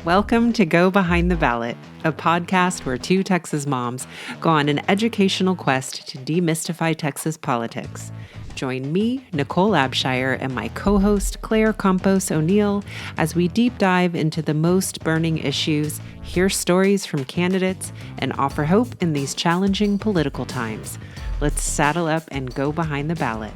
Welcome to Go Behind the Ballot, a podcast where two Texas moms go on an educational quest to demystify Texas politics. Join me, Nichole Abshire, and my co-host Claire Campos O'Neill as we deep dive into the most burning issues, hear stories from candidates, and offer hope in these challenging political times. Let's saddle up and go behind the ballot.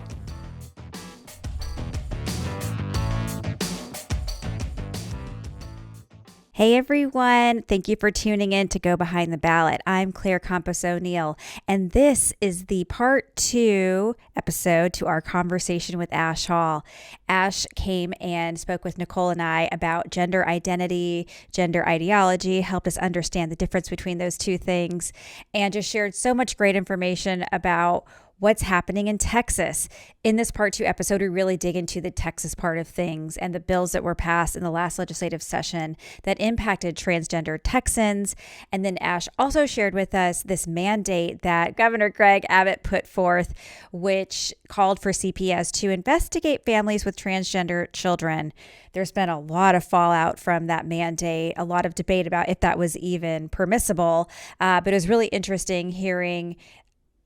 Hey everyone, thank you for tuning in to Go Behind the Ballot. I'm Claire Campos O'Neill, and this is the part 2 episode to our conversation with Ash Hall. Ash came and spoke with Nichole and I about gender identity, gender ideology, helped us understand the difference between those two things, and just shared so much great information about what's happening in Texas. In this part 2 episode, we really dig into the Texas part of things and the bills that were passed in the last legislative session that impacted transgender Texans. And then Ash also shared with us this mandate that Governor Greg Abbott put forth, which called for CPS to investigate families with transgender children. There's been a lot of fallout from that mandate, a lot of debate about if that was even permissible. But it was really interesting hearing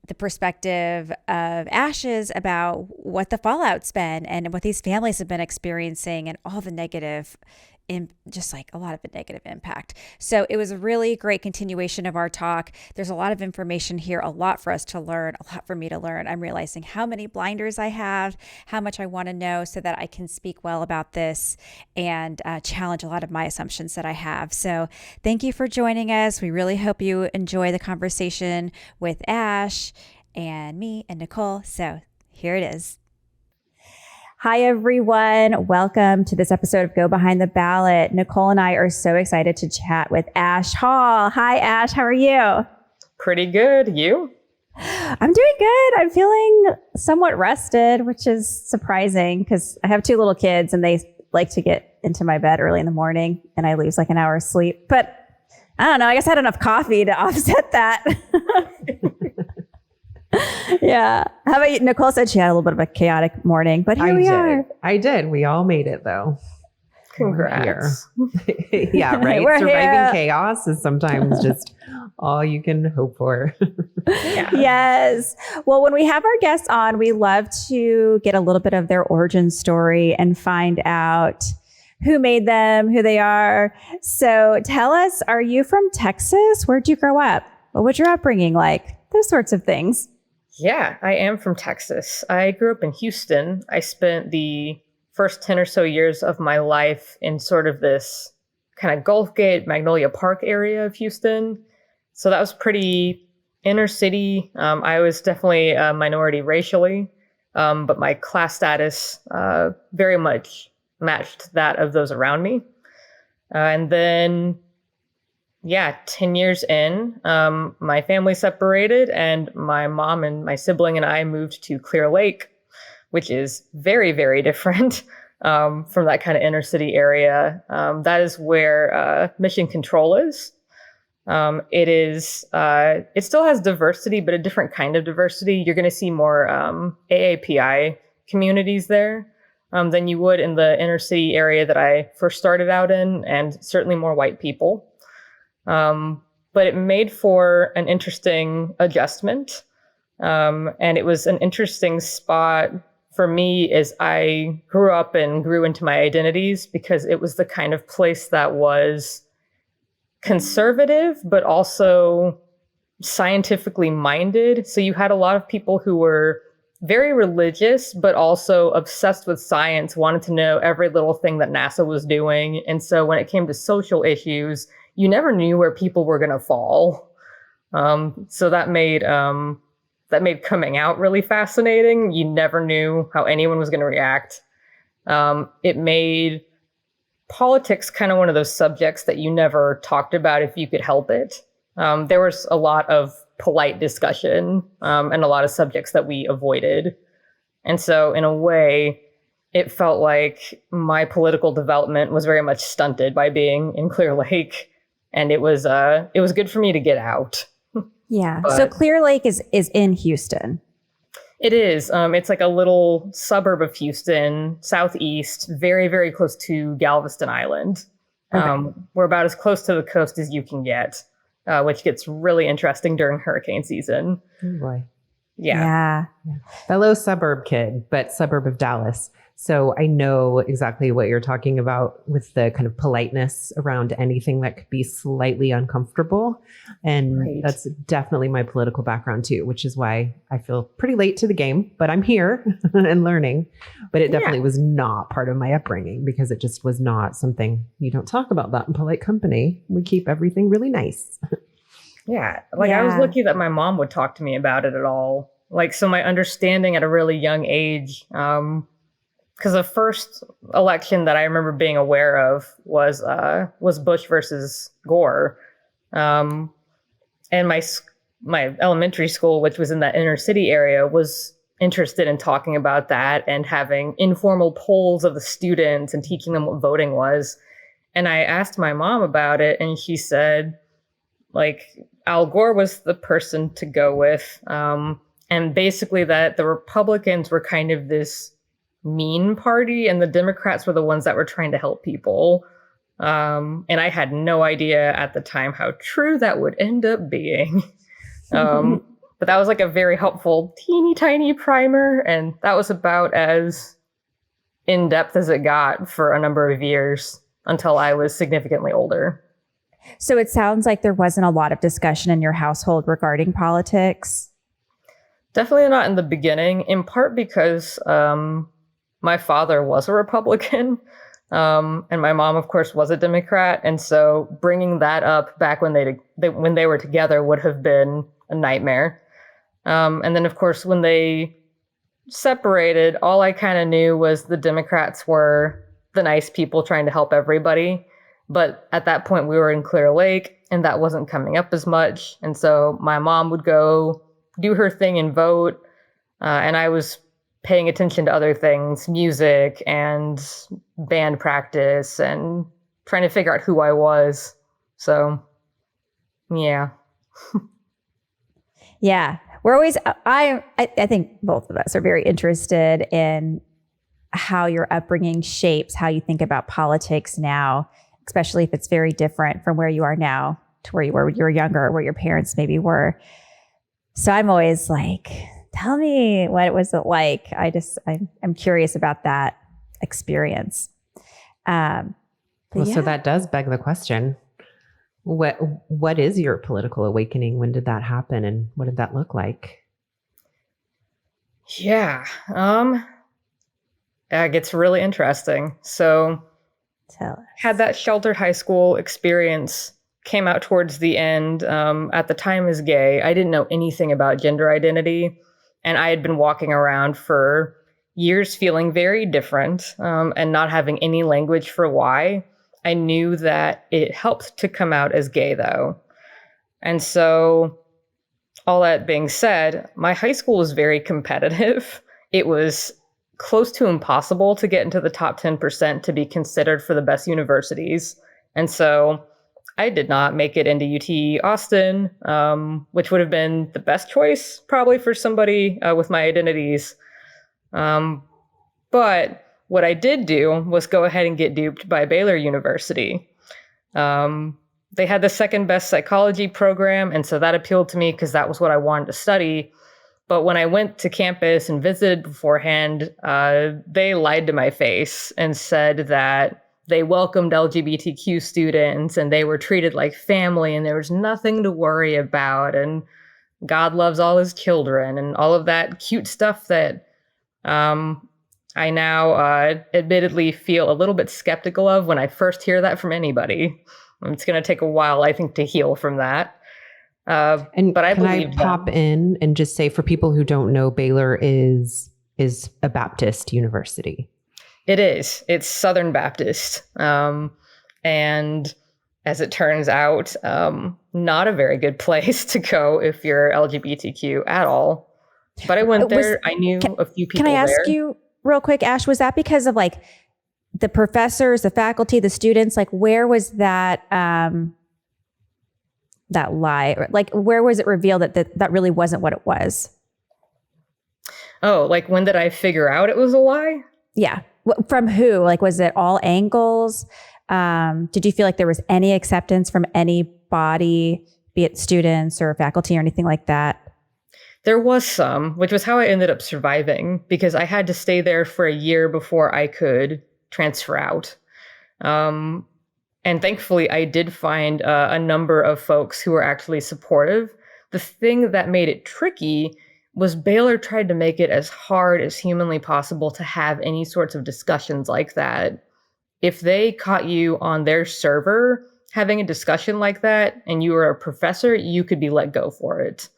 the perspective of Ash's about what the fallout's been and what these families have been experiencing and all the negative, just like a lot of the negative impact. So it was a really great continuation of our talk. There's a lot of information here, a lot for us to learn, a lot for me to learn. I'm realizing how many blinders I have, how much I want to know so that I can speak well about this and challenge a lot of my assumptions that I have. So thank you for joining us. We really hope you enjoy the conversation with Ash and me and Nichole. So here it is. Hi, everyone. Welcome to this episode of Go Behind the Ballot. Nichole and I are so excited to chat with Ash Hall. Hi, Ash. How are you? Pretty good. You? I'm doing good. I'm feeling somewhat rested, which is surprising because I have 2 little kids and they like to get into my bed early in the morning and I lose like an hour's sleep. But I don't know. I guess I had enough coffee to offset that. Yeah. How about you? Nichole said she had a little bit of a chaotic morning, but here we are. I did. We all made it though. Congrats. Yeah, right. We're Surviving here. chaos is sometimes just all you can hope for. Yeah. Yes. Well, when we have our guests on, we love to get a little bit of their origin story and find out who made them, who they are. So tell us, are you from Texas? Where'd you grow up? What was your upbringing like? Those sorts of things. Yeah, I am from Texas. I grew up in Houston. I spent the first 10 or so years of my life in sort of this kind of Gulf Gate, Magnolia Park area of Houston. So that was pretty inner city. I was definitely a minority racially, but my class status very much matched that of those around me. And then 10 years in, my family separated and my mom and my sibling and I moved to Clear Lake, which is very, very different from that kind of inner city area. That is where Mission Control is. It still has diversity, but a different kind of diversity. You're going to see more AAPI communities there than you would in the inner city area that I first started out in, and certainly more white people. But it made for an interesting adjustment. And it was an interesting spot for me as I grew up and grew into my identities, because it was the kind of place that was conservative, but also scientifically minded. So you had a lot of people who were very religious, but also obsessed with science, wanted to know every little thing that NASA was doing. And so when it came to social issues, you never knew where people were going to fall. So that made coming out really fascinating. You never knew how anyone was going to react. It made politics kind of one of those subjects that you never talked about if you could help it. There was a lot of polite discussion and a lot of subjects that we avoided. And so in a way, it felt like my political development was very much stunted by being in Clear Lake. And it was good for me to get out. Yeah. So Clear Lake is in Houston. It is. It's like a little suburb of Houston, southeast, very, very close to Galveston Island. Okay. We're about as close to the coast as you can get, which gets really interesting during hurricane season. Oh boy. Yeah. Fellow suburb kid, but suburb of Dallas. So I know exactly what you're talking about with the kind of politeness around anything that could be slightly uncomfortable. And Right. that's definitely my political background too, which is why I feel pretty late to the game, but I'm here and learning. But it definitely was not part of my upbringing because it just was not something you don't talk about that in polite company. We keep everything really nice. Yeah. Like I was lucky that my mom would talk to me about it at all. Like, so my understanding at a really young age, because the first election that I remember being aware of was Bush versus Gore, and my elementary school, which was in that inner city area, was interested in talking about that and having informal polls of the students and teaching them what voting was. And I asked my mom about it, and she said, like, Al Gore was the person to go with, and basically that the Republicans were kind of this mean party and the Democrats were the ones that were trying to help people. And I had no idea at the time how true that would end up being. But that was like a very helpful teeny tiny primer, and that was about as in-depth as it got for a number of years until I was significantly older. So it sounds like there wasn't a lot of discussion in your household regarding politics. Definitely not in the beginning, in part because my father was a Republican, and my mom, of course, was a Democrat. And so bringing that up back when they were together would have been a nightmare. And then, of course, when they separated, all I kind of knew was the Democrats were the nice people trying to help everybody. But at that point, we were in Clear Lake, and that wasn't coming up as much. And so my mom would go do her thing and vote, and I was paying attention to other things, music and band practice, and trying to figure out who I was. So, yeah. Yeah. We're always, I think both of us are very interested in how your upbringing shapes how you think about politics now, especially if it's very different from where you are now to where you were when you were younger, or where your parents maybe were. So I'm always like, tell me, what was it like? I'm curious about that experience. So that does beg the question. What is your political awakening? When did that happen, and what did that look like? Yeah. It gets really interesting. So had that sheltered high school experience, came out towards the end, at the time as gay. I didn't know anything about gender identity, and I had been walking around for years feeling very different, and not having any language for why. I knew that it helped to come out as gay, though. And so, all that being said, my high school was very competitive. It was close to impossible to get into the top 10% to be considered for the best universities. And so I did not make it into UT Austin, which would have been the best choice probably for somebody with my identities. But what I did do was go ahead and get duped by Baylor University. They had the second best psychology program, and so that appealed to me because that was what I wanted to study. But when I went to campus and visited beforehand, they lied to my face and said that they welcomed LGBTQ students and they were treated like family and there was nothing to worry about, and God loves all his children and all of that cute stuff that I now admittedly feel a little bit skeptical of when I first hear that from anybody. It's going to take a while, I think, to heal from that. But I can I pop in and just say, for people who don't know, Baylor is a Baptist university. It is. It's Southern Baptist. And as it turns out, not a very good place to go if you're LGBTQ at all. But I went there. I knew a few people there. Can I ask you real quick, Ash, was that because of like the professors, the faculty, the students? Like, where was that that lie? Like, where was it revealed that really wasn't what it was? Oh, like when did I figure out it was a lie? Yeah. From who? Like, was it all angles? Did you feel like there was any acceptance from anybody, be it students or faculty or anything like that? There was some, which was how I ended up surviving, because I had to stay there for a year before I could transfer out. And thankfully, I did find a number of folks who were actually supportive. The thing that made it tricky was Baylor tried to make it as hard as humanly possible to have any sorts of discussions like that. If they caught you on their server having a discussion like that and you were a professor, you could be let go for it.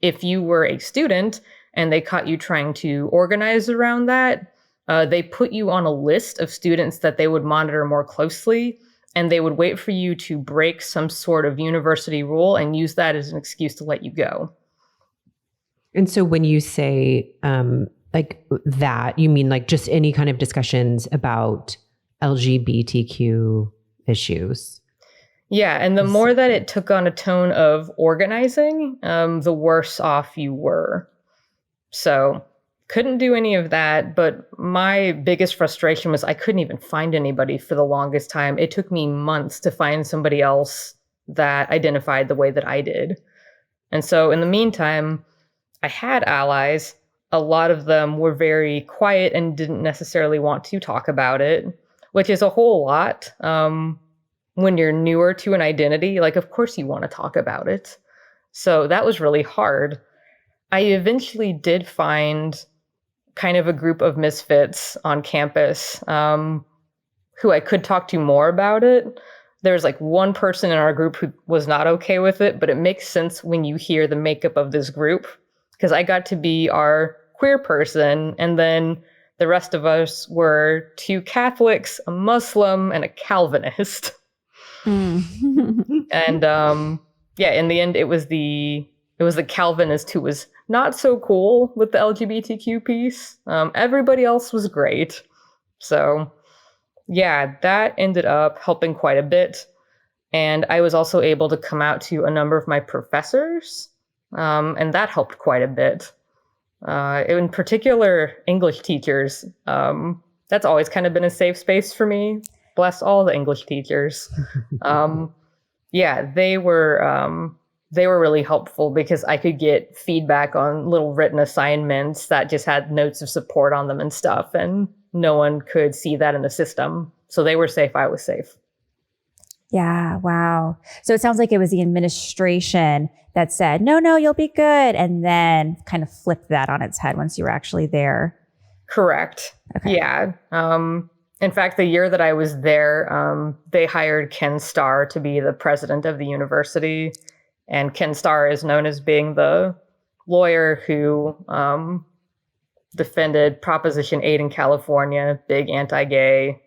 If you were a student and they caught you trying to organize around that, they put you on a list of students that they would monitor more closely, and they would wait for you to break some sort of university rule and use that as an excuse to let you go. And so when you say like that, you mean like just any kind of discussions about LGBTQ issues? Yeah, and the more that it took on a tone of organizing, the worse off you were. So couldn't do any of that, but my biggest frustration was I couldn't even find anybody for the longest time. It took me months to find somebody else that identified the way that I did. And so in the meantime, I had allies. A lot of them were very quiet and didn't necessarily want to talk about it, which is a whole lot. When you're newer to an identity, like, of course you want to talk about it. So that was really hard. I eventually did find kind of a group of misfits on campus who I could talk to more about it. There's like one person in our group who was not okay with it, but it makes sense when you hear the makeup of this group, because I got to be our queer person, and then the rest of us were 2 Catholics, a Muslim, and a Calvinist. And yeah, in the end, it was the Calvinist who was not so cool with the LGBTQ piece. Everybody else was great. So yeah, that ended up helping quite a bit. And I was also able to come out to a number of my professors, and that helped quite a bit. In particular, English teachers. That's always kind of been a safe space for me. Bless all the English teachers. Yeah, they were really helpful because I could get feedback on little written assignments that just had notes of support on them and stuff, and no one could see that in the system. So they were safe, I was safe. Yeah, wow. So it sounds like it was the administration that said, no, you'll be good, and then kind of flipped that on its head once you were actually there. Correct. Okay. Yeah. In fact, the year that I was there, they hired Ken Starr to be the president of the university. And Ken Starr is known as being the lawyer who defended Proposition 8 in California, big anti-gay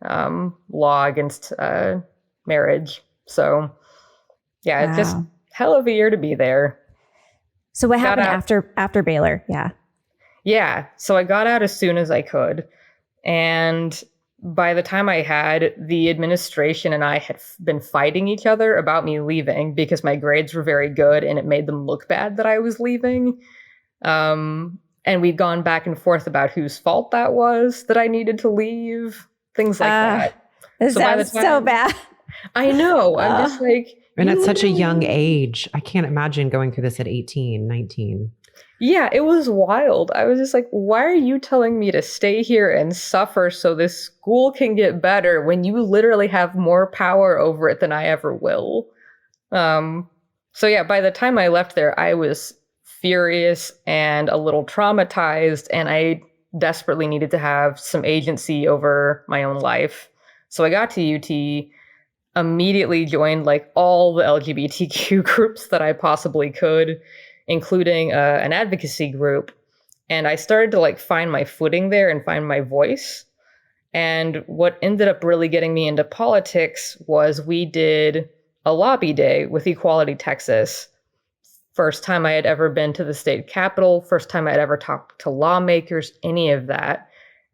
law against marriage. So, yeah, wow. Just hell of a year to be there. So what happened after Baylor? Yeah. Yeah. So I got out as soon as I could. And by the time I had, the administration and I had been fighting each other about me leaving because my grades were very good and it made them look bad that I was leaving. And we'd gone back and forth about whose fault that was that I needed to leave, things like that. This sounds so bad. I know. I'm just like... And at such a young age, I can't imagine going through this at 18, 19. Yeah, it was wild. I was just like, why are you telling me to stay here and suffer so this school can get better when you literally have more power over it than I ever will? So yeah, by the time I left there, I was furious and a little traumatized, and I desperately needed to have some agency over my own life. So I got to UT, immediately joined like all the LGBTQ groups that I possibly could, including an advocacy group. And I started to like find my footing there and find my voice. And what ended up really getting me into politics was we did a lobby day with Equality Texas. First time I had ever been to the state capitol, first time I had ever talked to lawmakers, any of that.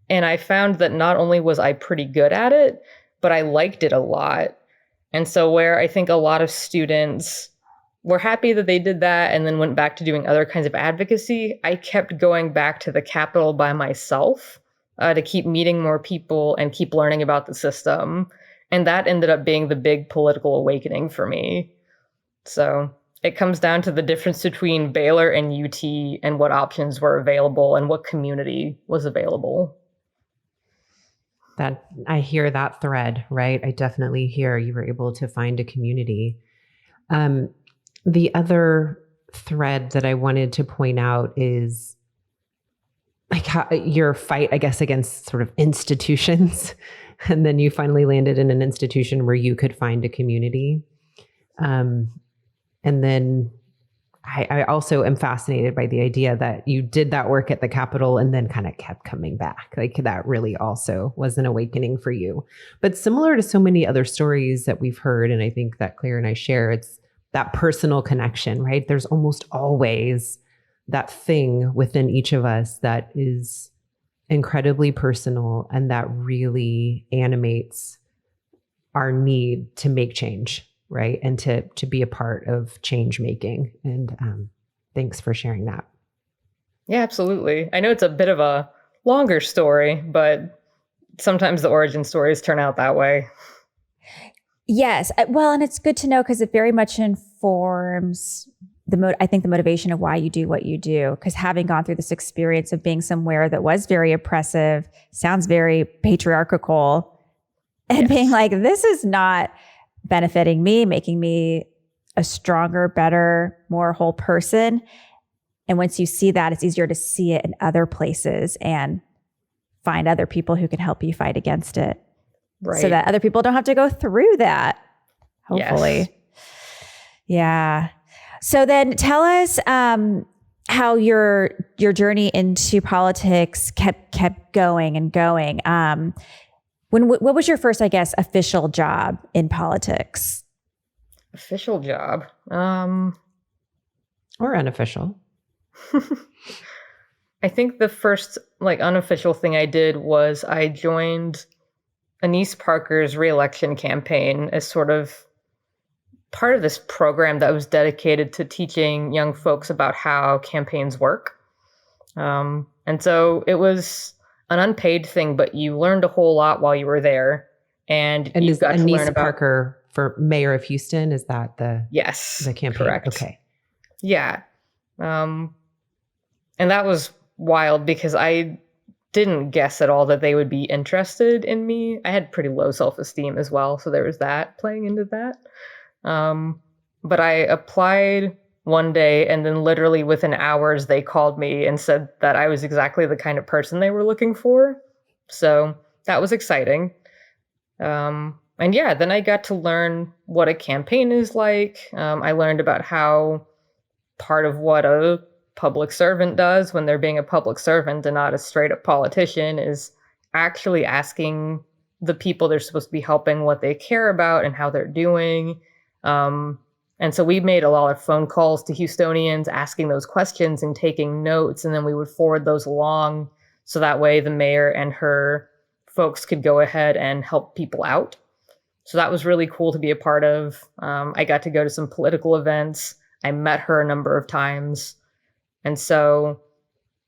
And I found that not only was I pretty good at it, but I liked it a lot. And so where I think a lot of students were happy that they did that and then went back to doing other kinds of advocacy, I kept going back to the Capitol by myself to keep meeting more people and keep learning about the system. And that ended up being the big political awakening for me. So it comes down to the difference between Baylor and UT and what options were available and what community was available. That I hear that thread, right? I definitely hear you were able to find a community. The other thread that I wanted to point out is like how your fight, I guess, against sort of institutions. And then you finally landed in an institution where you could find a community. And then I also am fascinated by the idea that you did that work at the Capitol and then kind of kept coming back. Like that really also was an awakening for you. But similar to so many other stories that we've heard, and I think that Claire and I share, it's that personal connection, right? There's almost always that thing within each of us that is incredibly personal and that really animates our need to make change. Right. And to be a part of change making. And thanks for sharing that. Yeah, absolutely. I know it's a bit of a longer story, but sometimes the origin stories turn out that way. Yes. Well, and it's good to know because it very much informs I think the motivation of why you do what you do. Because having gone through this experience of being somewhere that was very oppressive, sounds very patriarchal, and being like, this is not benefiting me, making me a stronger, better, more whole person. And once you see that, it's easier to see it in other places and find other people who can help you fight against it. Right. So that other people don't have to go through that, hopefully. Yes. Yeah. So then tell us how your journey into politics kept going and going. What was your first, I guess, official job in politics? Official job? Or unofficial. I think the first unofficial thing I did was I joined Anise Parker's re-election campaign as sort of part of this program that was dedicated to teaching young folks about how campaigns work. And so it was an unpaid thing, but you learned a whole lot while you were there. And you got to learn about Parker for mayor of Houston. Is that the campaign? Correct. Okay. Yeah. And that was wild because I didn't guess at all that they would be interested in me. I had pretty low self-esteem as well. So there was that playing into that. But I applied one day, and then literally within hours, they called me and said that I was exactly the kind of person they were looking for. So that was exciting. And yeah, then I got to learn what a campaign is like. I learned about how part of what a public servant does when they're being a public servant and not a straight up politician is actually asking the people they're supposed to be helping what they care about and how they're doing. And so we made a lot of phone calls to Houstonians asking those questions and taking notes, and then we would forward those along so that way the mayor and her folks could go ahead and help people out. So that was really cool to be a part of. I got to go to some political events. I met her a number of times. And so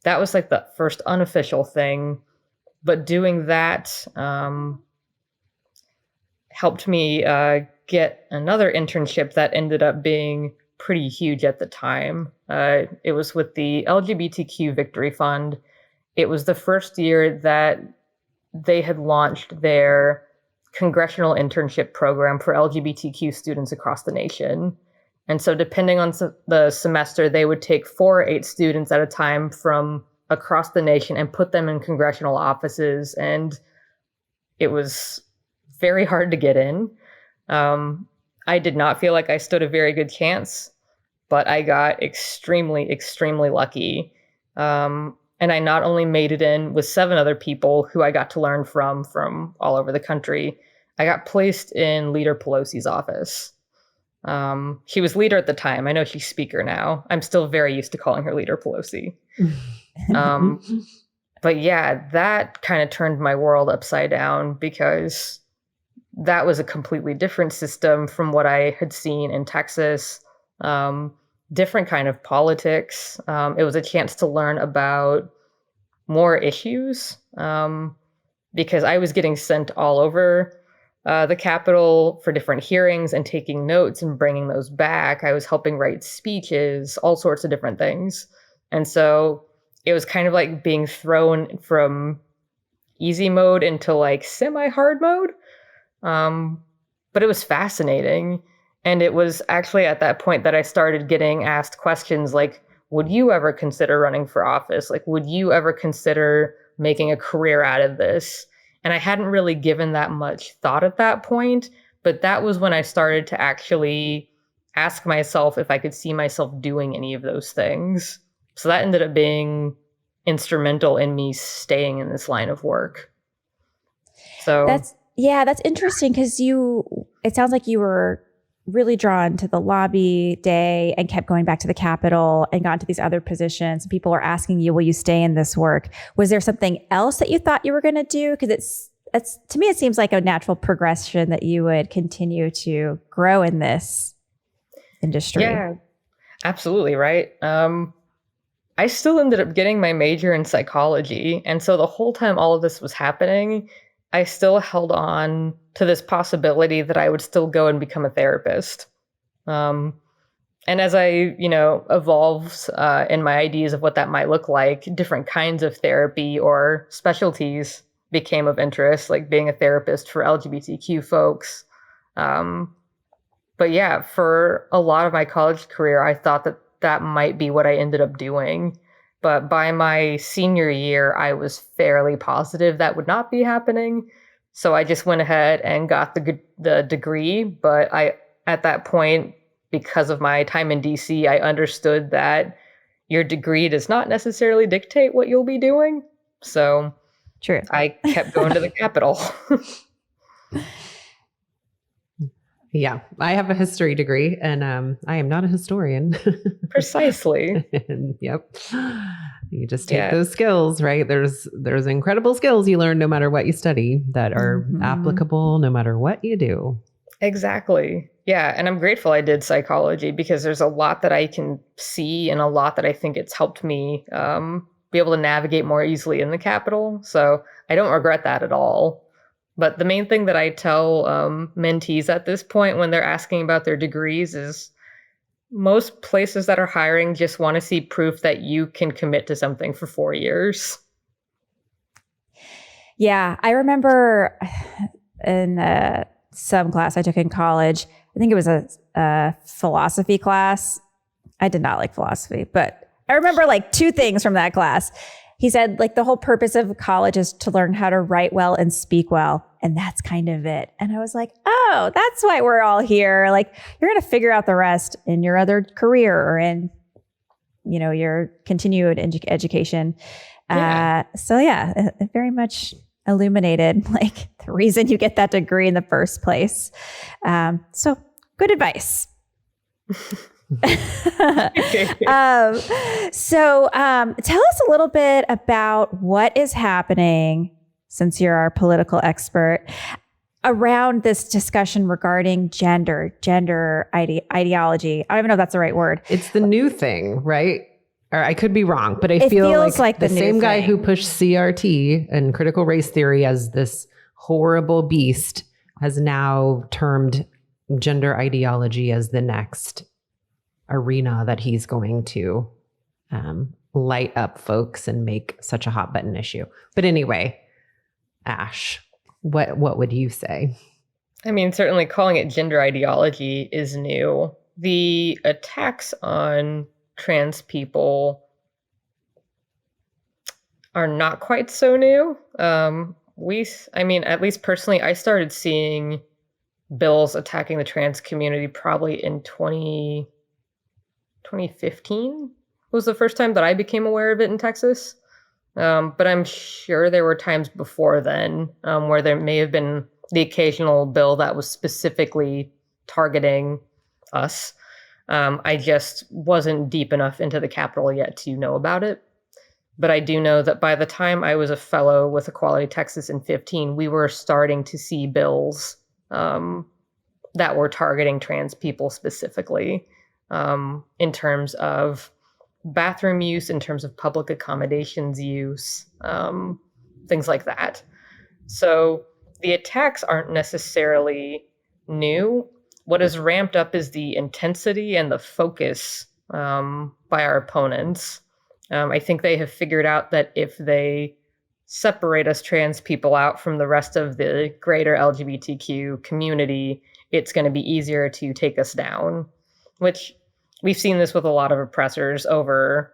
that was like the first unofficial thing. But doing that helped me get another internship that ended up being pretty huge at the time. It was with the LGBTQ Victory Fund. It was the first year that they had launched their congressional internship program for LGBTQ students across the nation. And so depending on the semester, they would take 4 or 8 students at a time from across the nation and put them in congressional offices. And it was very hard to get in. I did not feel like I stood a very good chance, but I got extremely, extremely lucky. And I not only made it in with 7 other people who I got to learn from all over the country, I got placed in Leader Pelosi's office. She was leader at the time. I know she's speaker now. I'm still very used to calling her Leader Pelosi. But yeah, that kind of turned my world upside down because that was a completely different system from what I had seen in Texas. Different kind of politics. It was a chance to learn about more issues because I was getting sent all over the Capitol for different hearings and taking notes and bringing those back. I was helping write speeches, all sorts of different things. And so it was kind of like being thrown from easy mode into like semi-hard mode. But it was fascinating. And it was actually at that point that I started getting asked questions like, would you ever consider running for office? Like, would you ever consider making a career out of this? And I hadn't really given that much thought at that point, but that was when I started to actually ask myself if I could see myself doing any of those things. So that ended up being instrumental in me staying in this line of work. So that's interesting because it sounds like you were really drawn to the lobby day and kept going back to the Capitol and got into these other positions. People are asking you, will you stay in this work? Was there something else that you thought you were going to do? Because it's to me, it seems like a natural progression that you would continue to grow in this industry. Yeah, absolutely. Right. I still ended up getting my major in psychology. And so the whole time all of this was happening, I still held on to this possibility that I would still go and become a therapist. And as I, evolved in my ideas of what that might look like, different kinds of therapy or specialties became of interest, like being a therapist for LGBTQ folks. But yeah, for a lot of my college career, I thought that might be what I ended up doing. But by my senior year, I was fairly positive that would not be happening. So I just went ahead and got the degree. But at that point, because of my time in DC, I understood that your degree does not necessarily dictate what you'll be doing. So true. I kept going to the Capitol. Yeah, I have a history degree and I am not a historian. Precisely. Yep. You just take those skills, right? There's incredible skills you learn no matter what you study that are applicable no matter what you do. Exactly. Yeah. And I'm grateful I did psychology because there's a lot that I can see and a lot that I think it's helped me be able to navigate more easily in the Capitol. So I don't regret that at all. But the main thing that I tell mentees at this point when they're asking about their degrees is most places that are hiring just want to see proof that you can commit to something for 4 years. Yeah, I remember in some class I took in college, I think it was a philosophy class. I did not like philosophy, but I remember like two things from that class. He said, like, the whole purpose of college is to learn how to write well and speak well. And that's kind of it. And I was like, oh, that's why we're all here. Like, you're going to figure out the rest in your other career or in, your continued education. Yeah. It very much illuminated, like, the reason you get that degree in the first place. So good advice. So tell us a little bit about what is happening, since you're our political expert, around this discussion regarding gender ideology. I don't even know if that's the right word. It's the new thing, right? Or I could be wrong, but I feel like the same guy who pushed CRT and critical race theory as this horrible beast has now termed gender ideology as the next arena that he's going to light up folks and make such a hot button issue. But anyway, Ash, what would you say? I mean, certainly calling it gender ideology is new. The attacks on trans people are not quite so new. At least personally, I started seeing bills attacking the trans community probably in 2015 was the first time that I became aware of it in Texas. But I'm sure there were times before then where there may have been the occasional bill that was specifically targeting us. I just wasn't deep enough into the Capitol yet to know about it. But I do know that by the time I was a fellow with Equality Texas in 2015, we were starting to see bills that were targeting trans people specifically. In terms of bathroom use, in terms of public accommodations use, things like that. So the attacks aren't necessarily new. What is ramped up is the intensity and the focus by our opponents. I think they have figured out that if they separate us trans people out from the rest of the greater LGBTQ community, it's going to be easier to take us down, which we've seen this with a lot of oppressors over,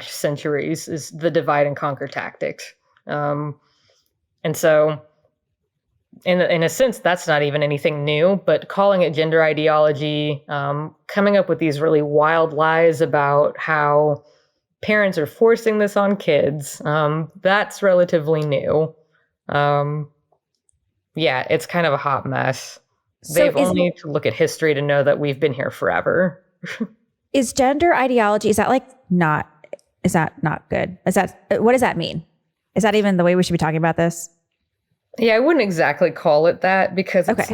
centuries, is the divide and conquer tactic. And so in a sense, that's not even anything new, but calling it gender ideology, coming up with these really wild lies about how parents are forcing this on kids, that's relatively new. It's kind of a hot mess. They've only to look at history to know that we've been here forever. Is gender ideology, is that not good? What does that mean? Is that even the way we should be talking about this? Yeah, I wouldn't exactly call it that because it's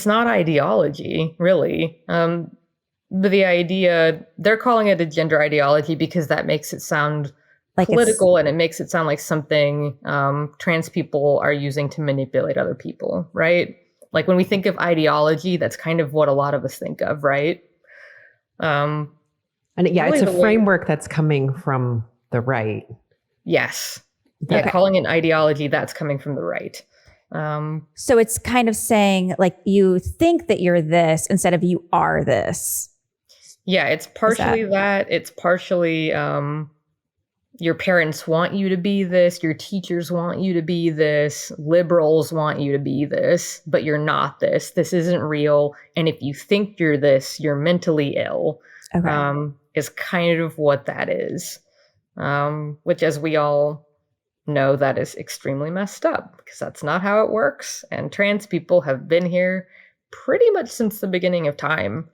not ideology, really. But the idea, they're calling it a gender ideology because that makes it sound like political, and it makes it sound like something trans people are using to manipulate other people, right? Like when we think of ideology, that's kind of what a lot of us think of, right? Really it's a framework that's coming from the right. Yes. Okay. Yeah, calling it an ideology, that's coming from the right. So it's kind of saying like you think that you're this instead of you are this. Yeah, it's partially that. It's partially your parents want you to be this, your teachers want you to be this, liberals want you to be this, but you're not this. This isn't real. And if you think you're this, you're mentally ill. Okay. Is kind of what that is. Which, as we all know, that is extremely messed up because that's not how it works. And trans people have been here pretty much since the beginning of time.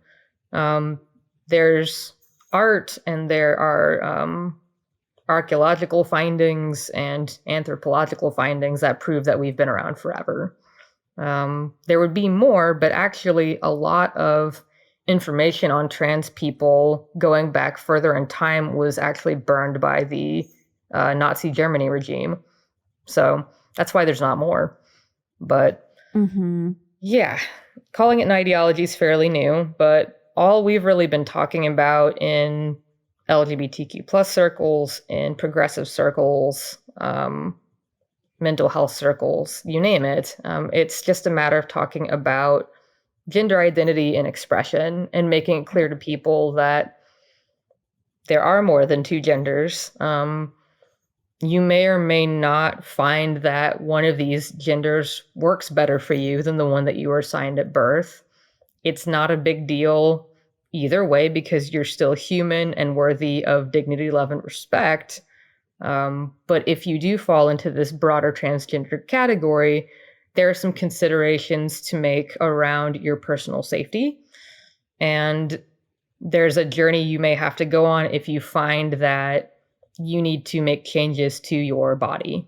There's art and there are archaeological findings and anthropological findings that prove that we've been around forever. There would be more, but actually a lot of information on trans people going back further in time was actually burned by the Nazi Germany regime. So that's why there's not more. But yeah, calling it an ideology is fairly new, but all we've really been talking about in LGBTQ plus circles, in progressive circles, mental health circles, you name it. It's just a matter of talking about gender identity and expression and making it clear to people that there are more than two genders. You may or may not find that one of these genders works better for you than the one that you were assigned at birth. It's not a big deal either way because you're still human and worthy of dignity, love, and respect. But if you do fall into this broader transgender category, there are some considerations to make around your personal safety. And there's a journey you may have to go on if you find that you need to make changes to your body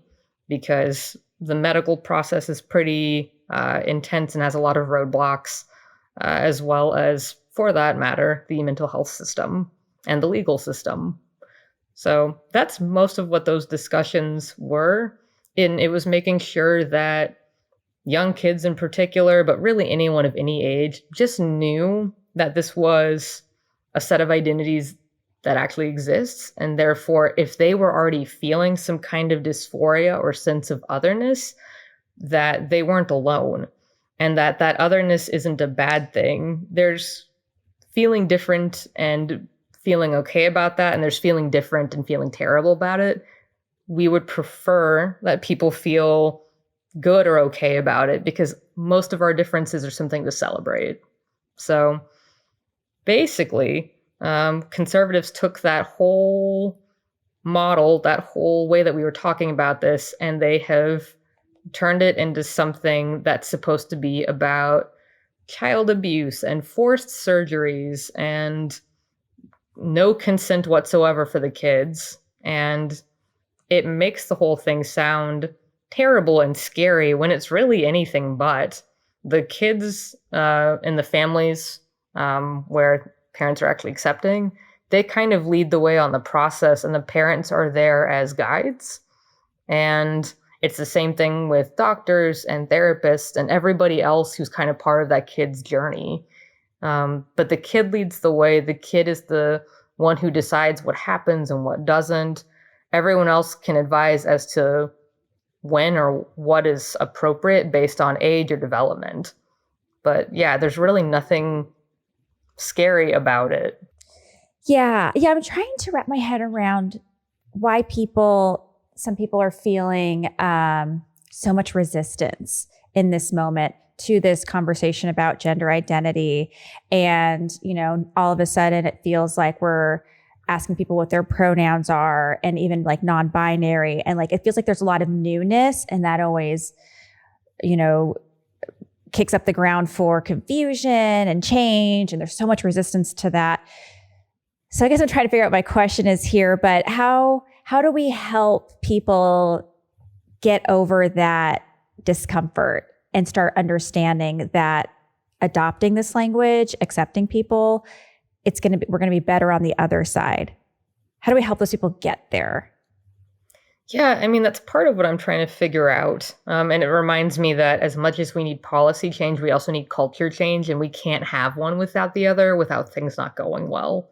because the medical process is pretty intense and has a lot of roadblocks, as well as, for that matter, the mental health system and the legal system. So that's most of what those discussions were. And it was making sure that young kids in particular, but really anyone of any age, just knew that this was a set of identities that actually exists. And therefore, if they were already feeling some kind of dysphoria or sense of otherness, that they weren't alone. And that otherness isn't a bad thing. There's feeling different and feeling okay about that, and there's feeling different and feeling terrible about it. We would prefer that people feel good or okay about it because most of our differences are something to celebrate. So basically, conservatives took that whole model, that whole way that we were talking about this, and they have turned it into something that's supposed to be about child abuse and forced surgeries and no consent whatsoever for the kids. And it makes the whole thing sound terrible and scary when it's really anything but. The kids in the families where parents are actually accepting, they kind of lead the way on the process, and the parents are there as guides. And it's the same thing with doctors and therapists and everybody else who's kind of part of that kid's journey. But the kid leads the way. The kid is the one who decides what happens and what doesn't. Everyone else can advise as to when or what is appropriate based on age or development. But yeah, there's really nothing scary about it. Yeah. I'm trying to wrap my head around why some people are feeling so much resistance in this moment to this conversation about gender identity. And, all of a sudden it feels like we're asking people what their pronouns are, and even like non-binary. And like, it feels like there's a lot of newness, and that always, kicks up the ground for confusion and change. And there's so much resistance to that. So I guess I'm trying to figure out what my question is here, but how do we help people get over that discomfort and start understanding that adopting this language, accepting people, we're going to be better on the other side? How do we help those people get there? Yeah, I mean, that's part of what I'm trying to figure out. And it reminds me that as much as we need policy change, we also need culture change, and we can't have one without the other, without things not going well.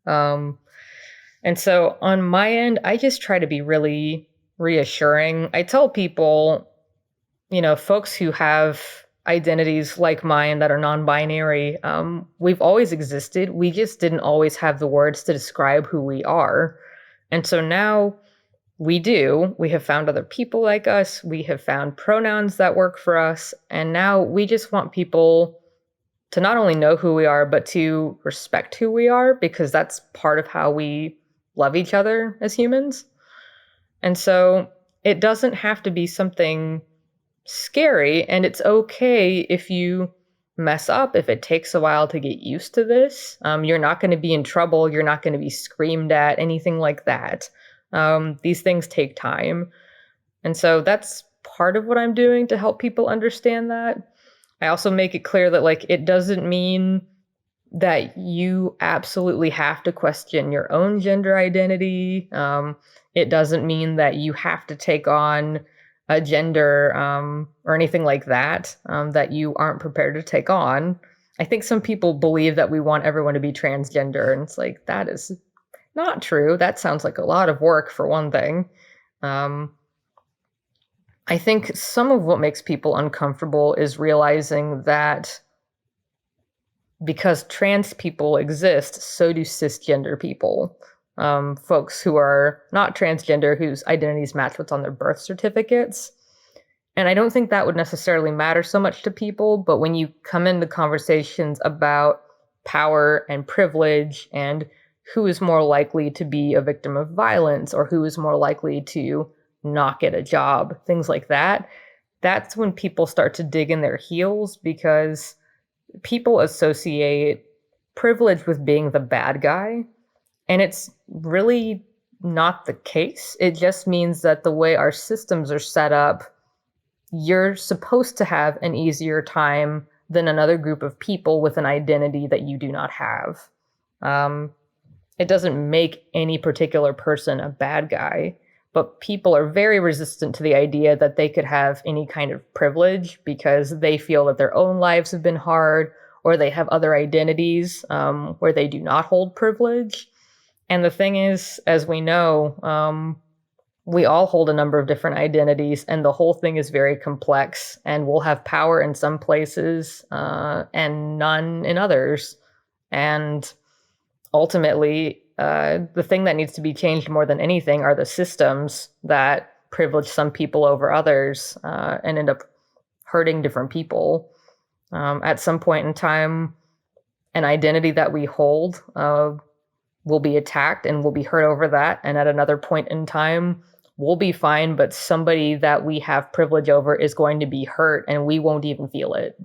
And so on my end, I just try to be really reassuring. I tell people, folks who have identities like mine that are non-binary, we've always existed. We just didn't always have the words to describe who we are. And so now we do. We have found other people like us. We have found pronouns that work for us. And now we just want people to not only know who we are, but to respect who we are, because that's part of how we love each other as humans. And so it doesn't have to be something scary, and it's okay if you mess up, if it takes a while to get used to this. You're not going to be in trouble. You're not going to be screamed at, anything like that. These things take time. And so that's part of what I'm doing to help people understand that. I also make it clear that it doesn't mean that you absolutely have to question your own gender identity. It doesn't mean that you have to take on a gender or anything like that, that you aren't prepared to take on. I think some people believe that we want everyone to be transgender, and it's like, that is not true. That sounds like a lot of work, for one thing. I think some of what makes people uncomfortable is realizing that because trans people exist, so do cisgender people. Folks who are not transgender, whose identities match what's on their birth certificates. And I don't think that would necessarily matter so much to people, but when you come into conversations about power and privilege and who is more likely to be a victim of violence, or who is more likely to not get a job, things like that, that's when people start to dig in their heels, because people associate privilege with being the bad guy. And it's really not the case. It just means that the way our systems are set up, you're supposed to have an easier time than another group of people with an identity that you do not have. It doesn't make any particular person a bad guy, but people are very resistant to the idea that they could have any kind of privilege because they feel that their own lives have been hard, or they have other identities where they do not hold privilege. And the thing is, as we know, we all hold a number of different identities, and the whole thing is very complex, and we'll have power in some places and none in others. And ultimately, the thing that needs to be changed more than anything are the systems that privilege some people over others and end up hurting different people. At some point in time, an identity that we hold will be attacked and we'll be hurt over that. And at another point in time, we'll be fine, but somebody that we have privilege over is going to be hurt and we won't even feel it.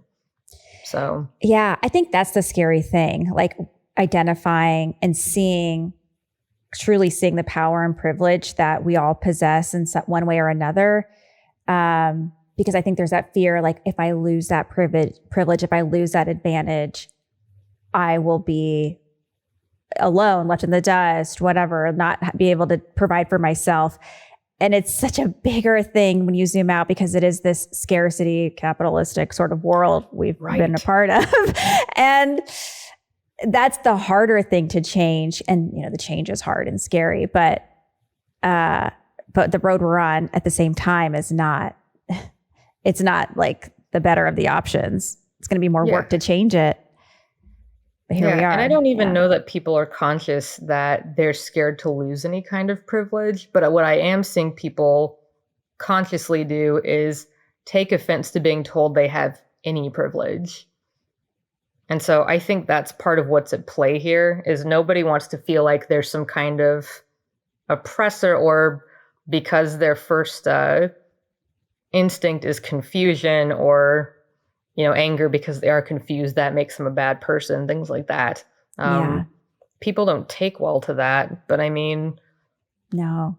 So, yeah, I think that's the scary thing, like identifying and truly seeing the power and privilege that we all possess in one way or another. Because I think there's that fear, like if I lose that privilege, if I lose that advantage, I will be alone, left in the dust, whatever, not be able to provide for myself. And it's such a bigger thing when you zoom out because it is this scarcity capitalistic sort of world we've been a part of. And that's the harder thing to change. And, the change is hard and scary, but the road we're on at the same time is not, it's not like the better of the options. It's going to be more work to change it. But here we are. And I don't even know that people are conscious that they're scared to lose any kind of privilege. But what I am seeing people consciously do is take offense to being told they have any privilege. And so I think that's part of what's at play here is nobody wants to feel like there's some kind of oppressor, or because their first instinct is confusion or anger because they are confused, that makes them a bad person, things like that. People don't take well to that, but I mean, no.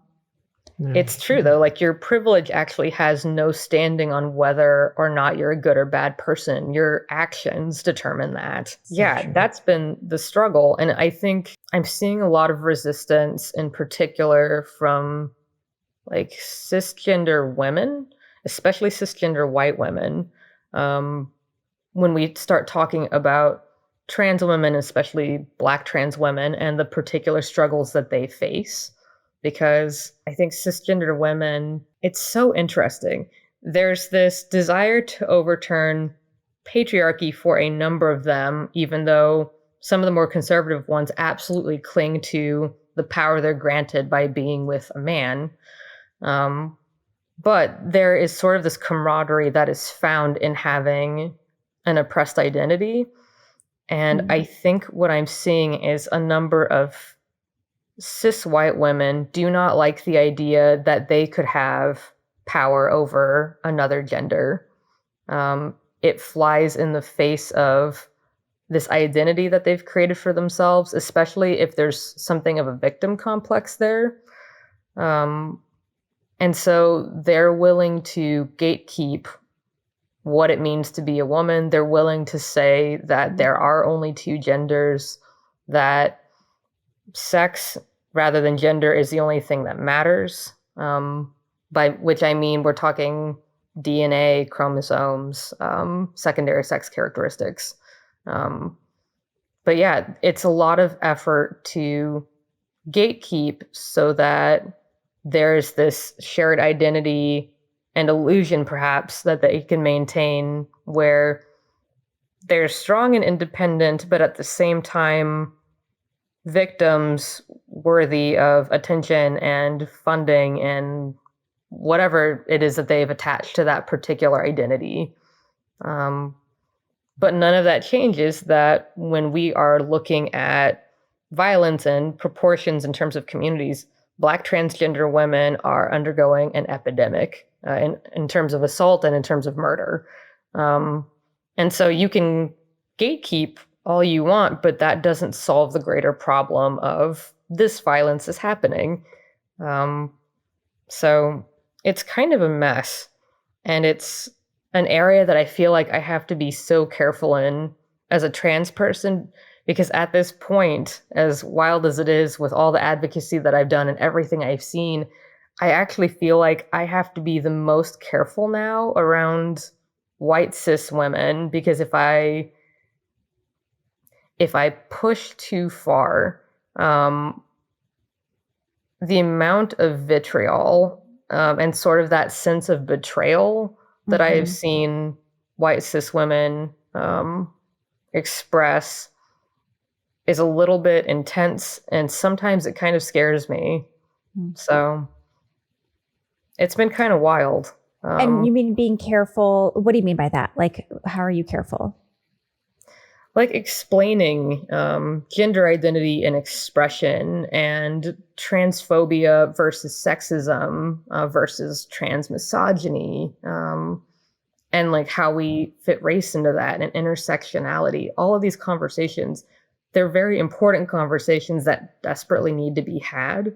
It's true though. Like your privilege actually has no standing on whether or not you're a good or bad person. Your actions determine that. That's been the struggle. And I think I'm seeing a lot of resistance in particular from like cisgender women, especially cisgender white women. When we start talking about trans women, especially Black trans women, and the particular struggles that they face, because I think cisgender women, it's so interesting. There's this desire to overturn patriarchy for a number of them, even though some of the more conservative ones absolutely cling to the power they're granted by being with a man. But there is sort of this camaraderie that is found in having an oppressed identity. And I think what I'm seeing is a number of cis white women do not like the idea that they could have power over another gender. It flies in the face of this identity that they've created for themselves, especially if there's something of a victim complex there. And so they're willing to gatekeep what it means to be a woman. They're willing to say that there are only two genders, that sex rather than gender is the only thing that matters. By which I mean we're talking DNA, chromosomes, secondary sex characteristics. But yeah, it's a lot of effort to gatekeep so that there's this shared identity and illusion, perhaps, that they can maintain where they're strong and independent, but at the same time, victims worthy of attention and funding and whatever it is that they've attached to that particular identity. But none of that changes that when we are looking at violence and proportions in terms of communities, Black transgender women are undergoing an epidemic in terms of assault and in terms of murder. And so you can gatekeep all you want, but that doesn't solve the greater problem of this violence is happening. So it's kind of a mess. And it's an area that I feel like I have to be so careful in as a trans person, because at this point, as wild as it is with all the advocacy that I've done and everything I've seen, I actually feel like I have to be the most careful now around white cis women, because if I push too far, the amount of vitriol and sort of that sense of betrayal that I have seen white cis women express is a little bit intense, and sometimes it kind of scares me. So it's been kind of wild. And you mean being careful? What do you mean by that? Like, how are you careful? Like explaining gender identity and expression and transphobia versus sexism versus trans misogyny, and like how we fit race into that and intersectionality. All of these conversations, they're very important conversations that desperately need to be had.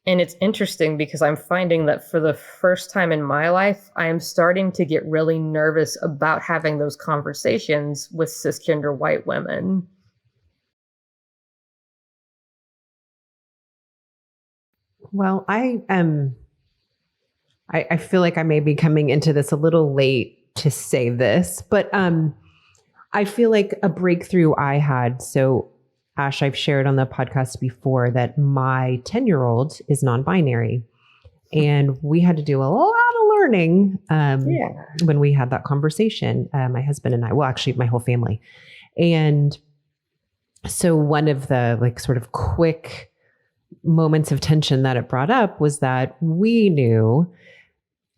And it's interesting because I'm finding that for the first time in my life, I am starting to get really nervous about having those conversations with cisgender white women. Well, I am I feel like I may be coming into this a little late to say this, but I feel like a breakthrough I had. So, Ash, I've shared on the podcast before that my 10-year-old is non-binary. And we had to do a lot of learning when we had that conversation, my husband and I, well, actually my whole family. And so one of the like sort of quick moments of tension that it brought up was that we knew,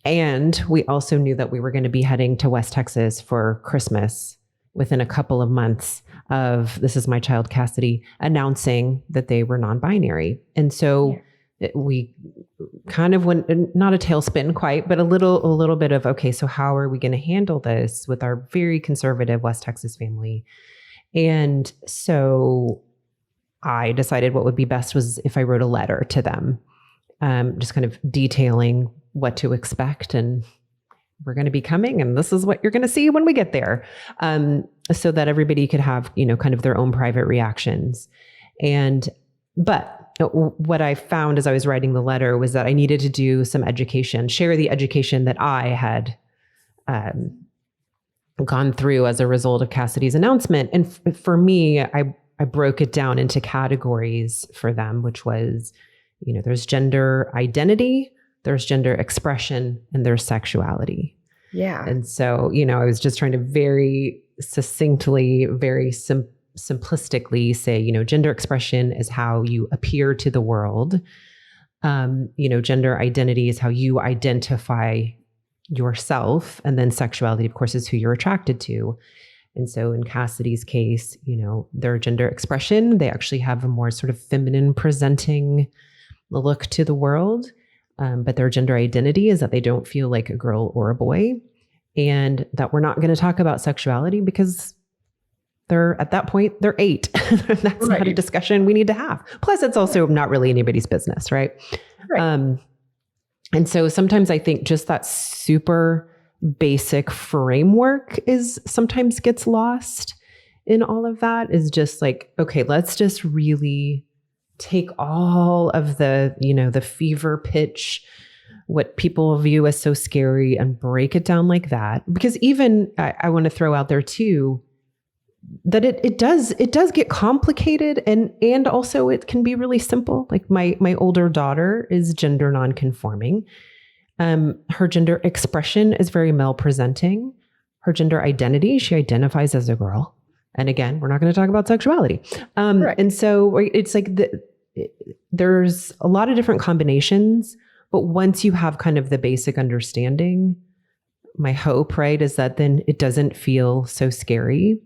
and we also knew that we were going to be heading to West Texas for Christmas within a couple of months of This Is My Child Cassidy announcing that they were non-binary. And so we kind of went, not a tailspin quite, but a little bit of, okay, so how are we going to handle this with our very conservative West Texas family? And so I decided what would be best was if I wrote a letter to them, just kind of detailing what to expect, and we're going to be coming, and this is what you're going to see when we get there, so that everybody could have, kind of their own private reactions. But what I found as I was writing the letter was that I needed to do some education, share the education that I had gone through as a result of Cassidy's announcement. And for me, I broke it down into categories for them, which was, there's gender identity, there's gender expression, and there's sexuality. Yeah. And so, I was just trying to very succinctly, very simplistically say, gender expression is how you appear to the world. Gender identity is how you identify yourself. And then sexuality, of course, is who you're attracted to. And so in Cassidy's case, their gender expression, they actually have a more sort of feminine presenting look to the world. But their gender identity is that they don't feel like a girl or a boy, and that we're not going to talk about sexuality because at that point, they're 8. That's not a discussion we need to have. Plus, it's also not really anybody's business, right? And so sometimes I think just that super basic framework sometimes gets lost in all of that, is just like, okay, let's just really take all of the, the fever pitch, what people view as so scary, and break it down like that. Because even I want to throw out there too, that it does get complicated, and also it can be really simple. Like my older daughter is gender nonconforming. Her gender expression is very male presenting. Her gender identity, she identifies as a girl. And again, we're not going to talk about sexuality. And so it's like there's a lot of different combinations, but once you have kind of the basic understanding, my hope, is that then it doesn't feel so scary,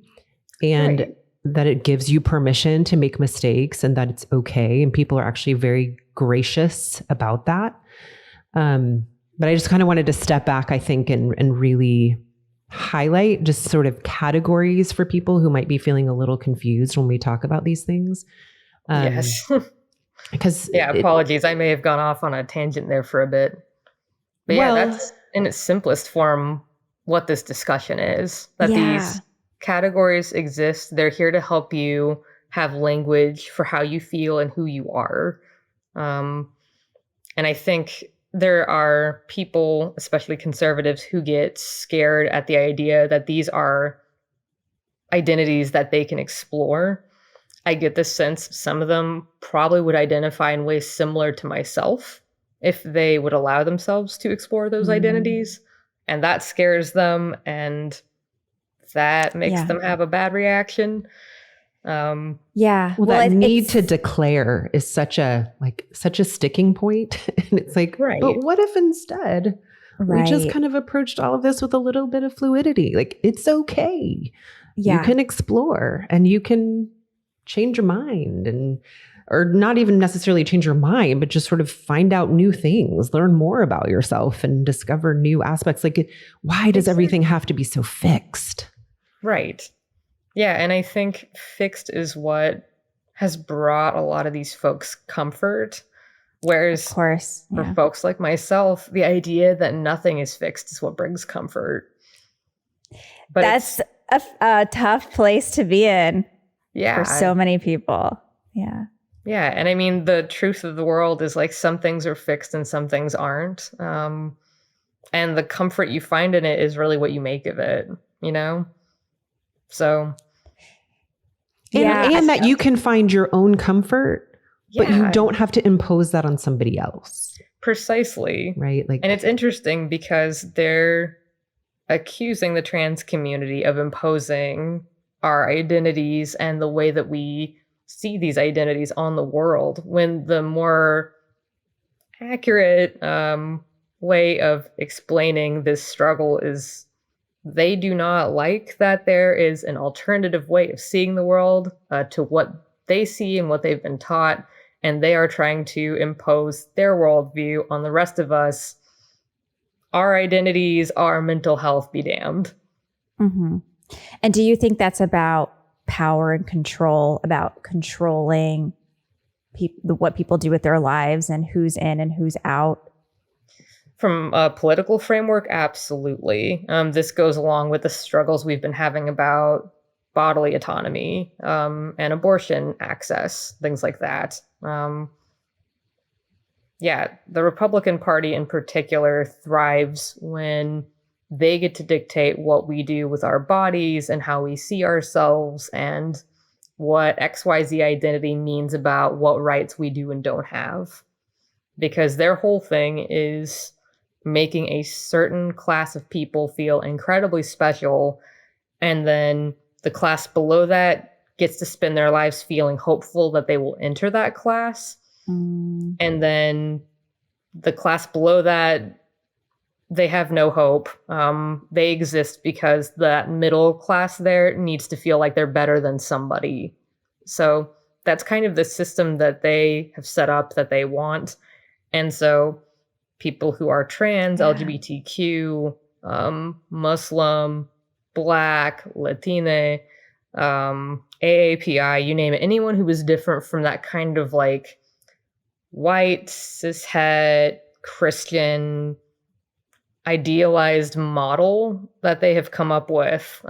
and that it gives you permission to make mistakes, and that it's okay. And people are actually very gracious about that. But I just kind of wanted to step back, I think, and really highlight just sort of categories for people who might be feeling a little confused when we talk about these things. Yes. Because apologies. I may have gone off on a tangent there for a bit. But that's in its simplest form what this discussion is. That these categories exist. They're here to help you have language for how you feel and who you are. And I think there are people, especially conservatives, who get scared at the idea that these are identities that they can explore. I get the sense some of them probably would identify in ways similar to myself if they would allow themselves to explore those identities. And that scares them, and that makes them have a bad reaction. Well, that need to declare is such a sticking point. And it's like, but what if instead we just kind of approached all of this with a little bit of fluidity? Like, it's okay. You can explore, and you can change your mind, or not even necessarily change your mind, but just sort of find out new things, learn more about yourself, and discover new aspects. Like, why does everything have to be so fixed? Right. Yeah. And I think fixed is what has brought a lot of these folks comfort. Whereas for folks like myself, the idea that nothing is fixed is what brings comfort. But that's a tough place to be in. Yeah. For so many people. Yeah. Yeah. And I mean, the truth of the world is like some things are fixed and some things aren't. And the comfort you find in it is really what you make of it, you know? So. And that you can find your own comfort, but you don't have to impose that on somebody else. Precisely. Right. And it's interesting because they're accusing the trans community of imposing our identities and the way that we see these identities on the world, when the more accurate way of explaining this struggle is they do not like that there is an alternative way of seeing the world to what they see and what they've been taught, and they are trying to impose their worldview on the rest of us. Our identities, our mental health be damned. Mm-hmm. And do you think that's about power and control, about controlling what people do with their lives and who's in and who's out? From a political framework, absolutely. This goes along with the struggles we've been having about bodily autonomy and abortion access, things like that. The Republican Party in particular thrives when they get to dictate what we do with our bodies and how we see ourselves and what XYZ identity means about what rights we do and don't have. Because their whole thing is making a certain class of people feel incredibly special, and then the class below that gets to spend their lives feeling hopeful that they will enter that class. And then the class below that, they have no hope. They exist because that middle class there needs to feel like they're better than somebody. So that's kind of the system that they have set up that they want. And so people who are trans, LGBTQ, Muslim, Black, Latina, AAPI, you name it, anyone who is different from that kind of like white, cishet, Christian, idealized model that they have come up with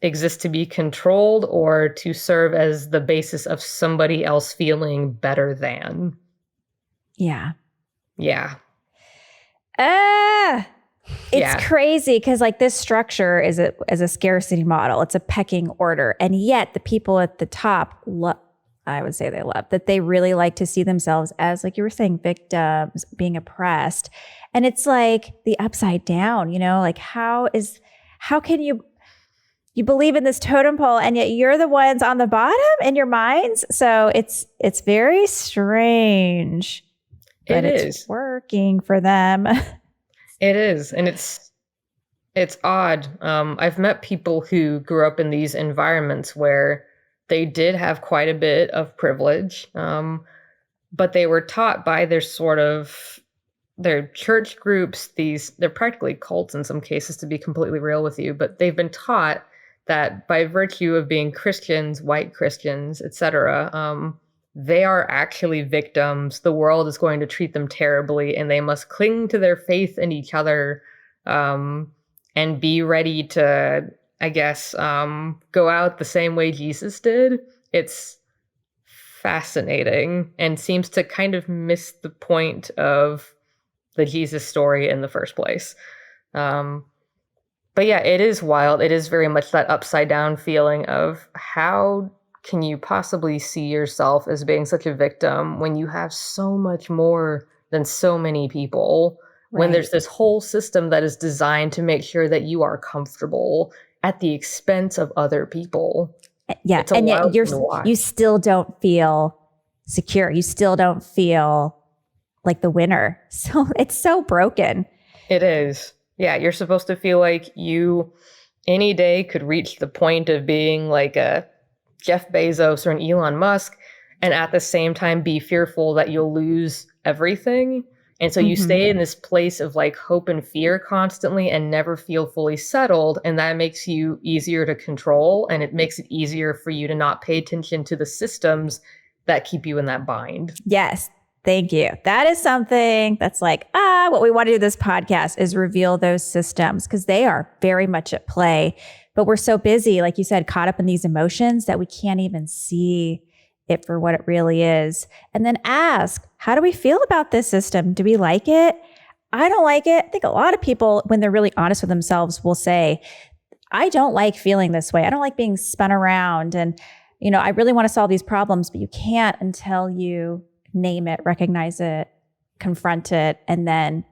exists to be controlled or to serve as the basis of somebody else feeling better than. Yeah. It's crazy because like this structure is a scarcity model. It's a pecking order. And yet the people at the top, I would say they love that they really like to see themselves as, like you were saying, victims being oppressed. And it's like the upside down, you know, like how can you believe in this totem pole and yet you're the ones on the bottom in your minds? So it's very strange. But it's working for them. It is. And it's odd. I've met people who grew up in these environments where they did have quite a bit of privilege, but they were taught by their church groups, they're practically cults in some cases, to be completely real with you, but they've been taught that by virtue of being Christians, white Christians, etc., they are actually victims. The world is going to treat them terribly, and they must cling to their faith in each other and be ready to, I guess, go out the same way Jesus did. It's fascinating and seems to kind of miss the point of the Jesus story in the first place. But yeah, it is wild. It is very much that upside down feeling of how can you possibly see yourself as being such a victim when you have so much more than so many people, when there's this whole system that is designed to make sure that you are comfortable at the expense of other people. Yeah. And yet you still don't feel secure. You still don't feel like the winner. So it's so broken. It is. Yeah. You're supposed to feel like you any day could reach the point of being like a Jeff Bezos or an Elon Musk, and at the same time be fearful that you'll lose everything. And so you stay in this place of like hope and fear constantly and never feel fully settled. And that makes you easier to control. And it makes it easier for you to not pay attention to the systems that keep you in that bind. Yes. Thank you. That is something that's like, what we want to do this podcast is reveal those systems because they are very much at play. But we're so busy, like you said, caught up in these emotions that we can't even see it for what it really is. And then ask, how do we feel about this system? Do we like it? I don't like it. I think a lot of people, when they're really honest with themselves, will say, I don't like feeling this way. I don't like being spun around. And, I really want to solve these problems, but you can't until you name it, recognize it, confront it, and then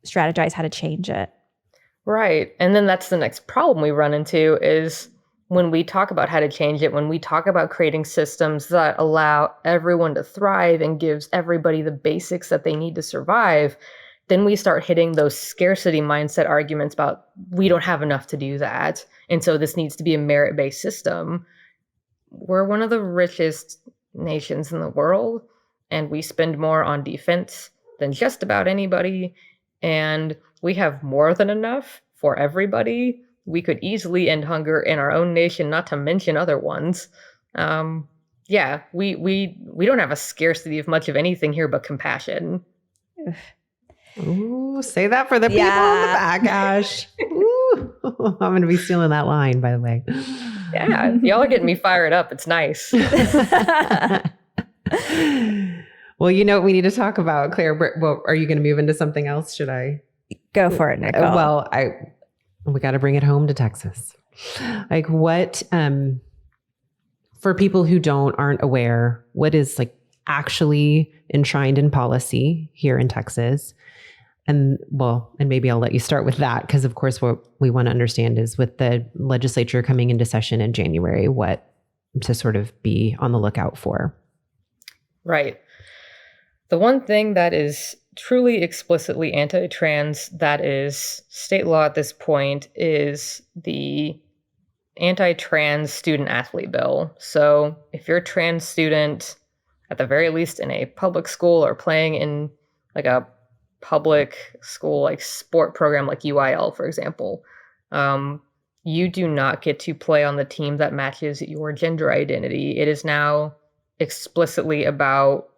strategize how to change it. Right. And then that's the next problem we run into is when we talk about how to change it, when we talk about creating systems that allow everyone to thrive and gives everybody the basics that they need to survive, then we start hitting those scarcity mindset arguments about we don't have enough to do that. And so this needs to be a merit-based system. We're one of the richest nations in the world, and we spend more on defense than just about anybody. And we have more than enough for everybody. We could easily end hunger in our own nation, not to mention other ones. We don't have a scarcity of much of anything here but compassion. Ooh, say that for the people in the back, Ash. Ooh, I'm going to be stealing that line, by the way. Yeah, y'all are getting me fired up. It's nice. Well, what we need to talk about, Claire. Well, are you going to move into something else? Should I? Go for it, Nichole. Well, we got to bring it home to Texas. Like what, for people who aren't aware, what is like actually enshrined in policy here in Texas? And maybe I'll let you start with that, because of course what we want to understand is with the legislature coming into session in January, what to sort of be on the lookout for. Right. The one thing that is truly explicitly anti-trans that is state law at this point is the anti-trans student athlete bill. So if you're a trans student, at the very least in a public school or playing in like a public school like sport program like UIL, for example, you do not get to play on the team that matches your gender identity. It is now explicitly about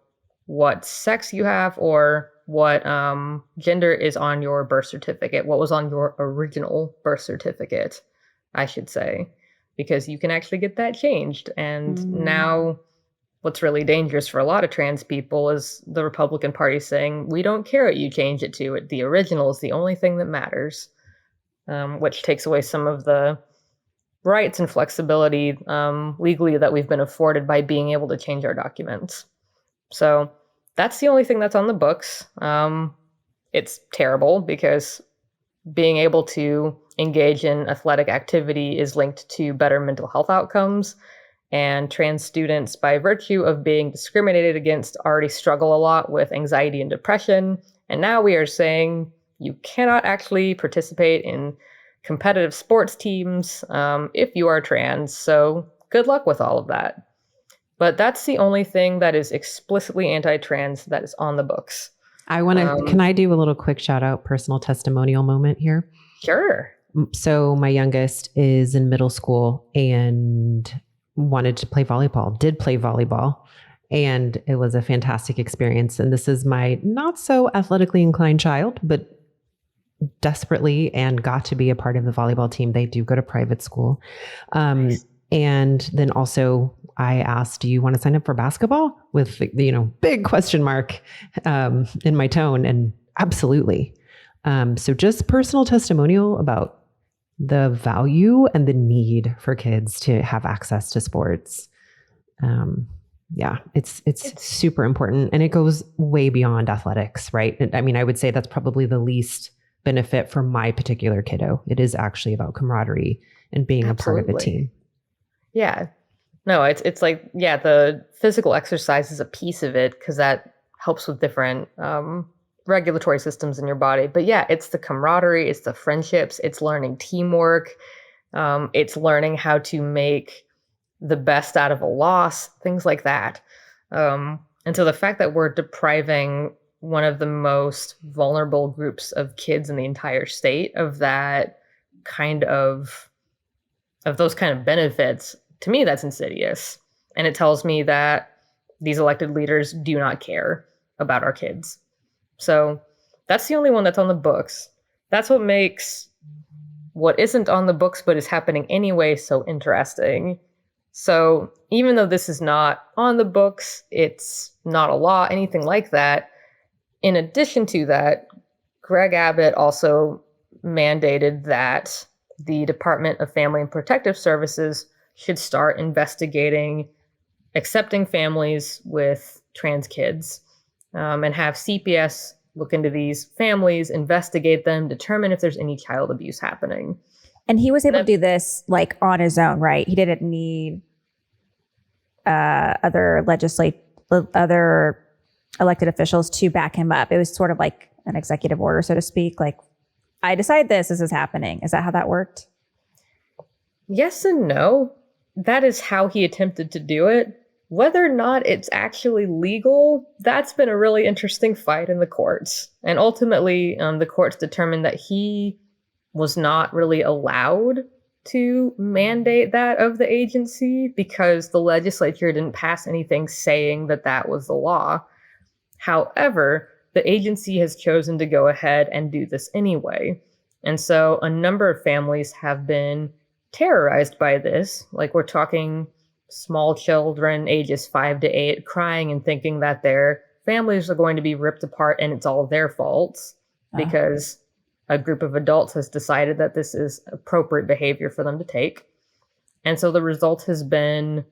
what sex you have or what gender is on your birth certificate, what was on your original birth certificate, I should say, because you can actually get that changed. And now what's really dangerous for a lot of trans people is the Republican Party saying, we don't care what you change it to. The original is the only thing that matters, which takes away some of the rights and flexibility legally that we've been afforded by being able to change our documents. So that's the only thing that's on the books. It's terrible because being able to engage in athletic activity is linked to better mental health outcomes. And trans students, by virtue of being discriminated against, already struggle a lot with anxiety and depression. And now we are saying you cannot actually participate in competitive sports teams if you are trans. So good luck with all of that. But that's the only thing that is explicitly anti-trans that is on the books. I want to, can I do a little quick shout out, personal testimonial moment here? Sure. So my youngest is in middle school and wanted to play volleyball, did play volleyball, and it was a fantastic experience. And this is my not so athletically inclined child, but desperately and got to be a part of the volleyball team. They do go to private school. Nice. And then also I asked, do you want to sign up for basketball? With the big question mark in my tone, and absolutely. So just personal testimonial about the value and the need for kids to have access to sports. It's super important, and it goes way beyond athletics, right? I mean, I would say that's probably the least benefit for my particular kiddo. It is actually about camaraderie and being Absolutely. A part of a team. Yeah. No, it's like, the physical exercise is a piece of it because that helps with different regulatory systems in your body. But it's the camaraderie, it's the friendships, it's learning teamwork, it's learning how to make the best out of a loss, things like that. And so the fact that we're depriving one of the most vulnerable groups of kids in the entire state of that kind of those kind of benefits, to me, that's insidious. And it tells me that these elected leaders do not care about our kids. So that's the only one that's on the books. That's what makes what isn't on the books but is happening anyway so interesting. So even though this is not on the books, it's not a law, anything like that, in addition to that, Greg Abbott also mandated that the Department of Family and Protective Services should start investigating accepting families with trans kids, and have CPS look into these families, investigate them, determine if there's any child abuse happening. And he was able to do this like on his own, right? He didn't need other elected officials to back him up. It was sort of like an executive order, so to speak. Like, I decide this is happening. Is that how that worked? Yes and no. That is how he attempted to do it. Whether or not it's actually legal, that's been a really interesting fight in the courts. And ultimately, the courts determined that he was not really allowed to mandate that of the agency because the legislature didn't pass anything saying that that was the law. However, the agency has chosen to go ahead and do this anyway. And so a number of families have been terrorized by this. Like, we're talking small children ages 5 to 8 crying and thinking that their families are going to be ripped apart and it's all their faults because a group of adults has decided that this is appropriate behavior for them to take. And so the result has been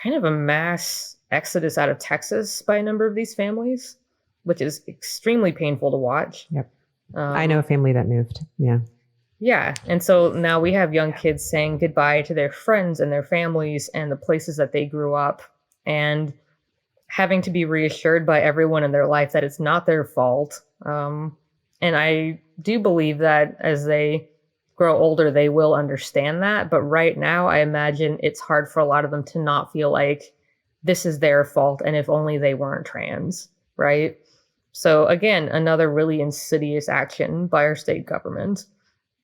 kind of a mass exodus out of Texas by a number of these families, which is extremely painful to watch. Yep. I know a family that moved. Yeah. Yeah. And so now we have young kids saying goodbye to their friends and their families and the places that they grew up, and having to be reassured by everyone in their life that it's not their fault. And I do believe that as they grow older, they will understand that. But right now, I imagine it's hard for a lot of them to not feel like this is their fault and if only they weren't trans, right? So again, another really insidious action by our state government.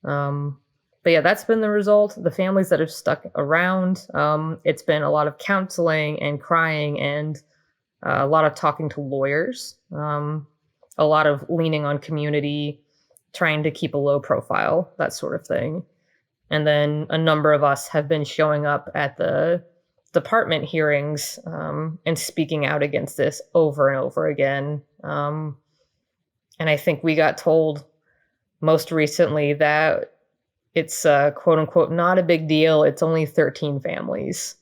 But yeah, that's been the result. The families that have stuck around, it's been a lot of counseling and crying and a lot of talking to lawyers, a lot of leaning on community, trying to keep a low profile, that sort of thing. And then a number of us have been showing up at the department hearings and speaking out against this over and over again. And I think we got told most recently that it's quote unquote not a big deal. It's only 13 families.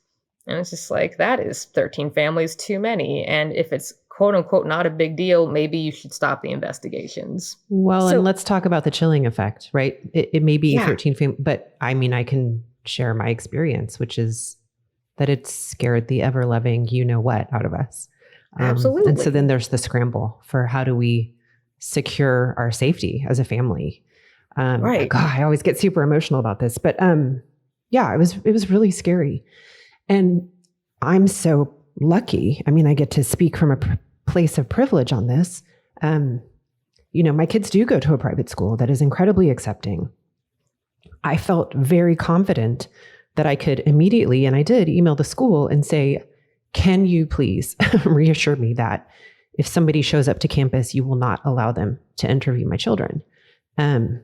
And it's just like, that is 13 families too many. And if it's quote unquote not a big deal, maybe you should stop the investigations. Well, and let's talk about the chilling effect, right? It may be 13 families, but I mean, I can share my experience, which is that it scared the ever loving you know what out of us. Absolutely. And so then there's the scramble for how do we secure our safety as a family. Right. God, I always get super emotional about this, but yeah, it was really scary. And I'm so lucky. I mean, I get to speak from a place of privilege on this. You know, my kids do go to a private school that is incredibly accepting. I felt very confident that I could immediately, and I did, email the school and say, can you please reassure me that if somebody shows up to campus, you will not allow them to interview my children? And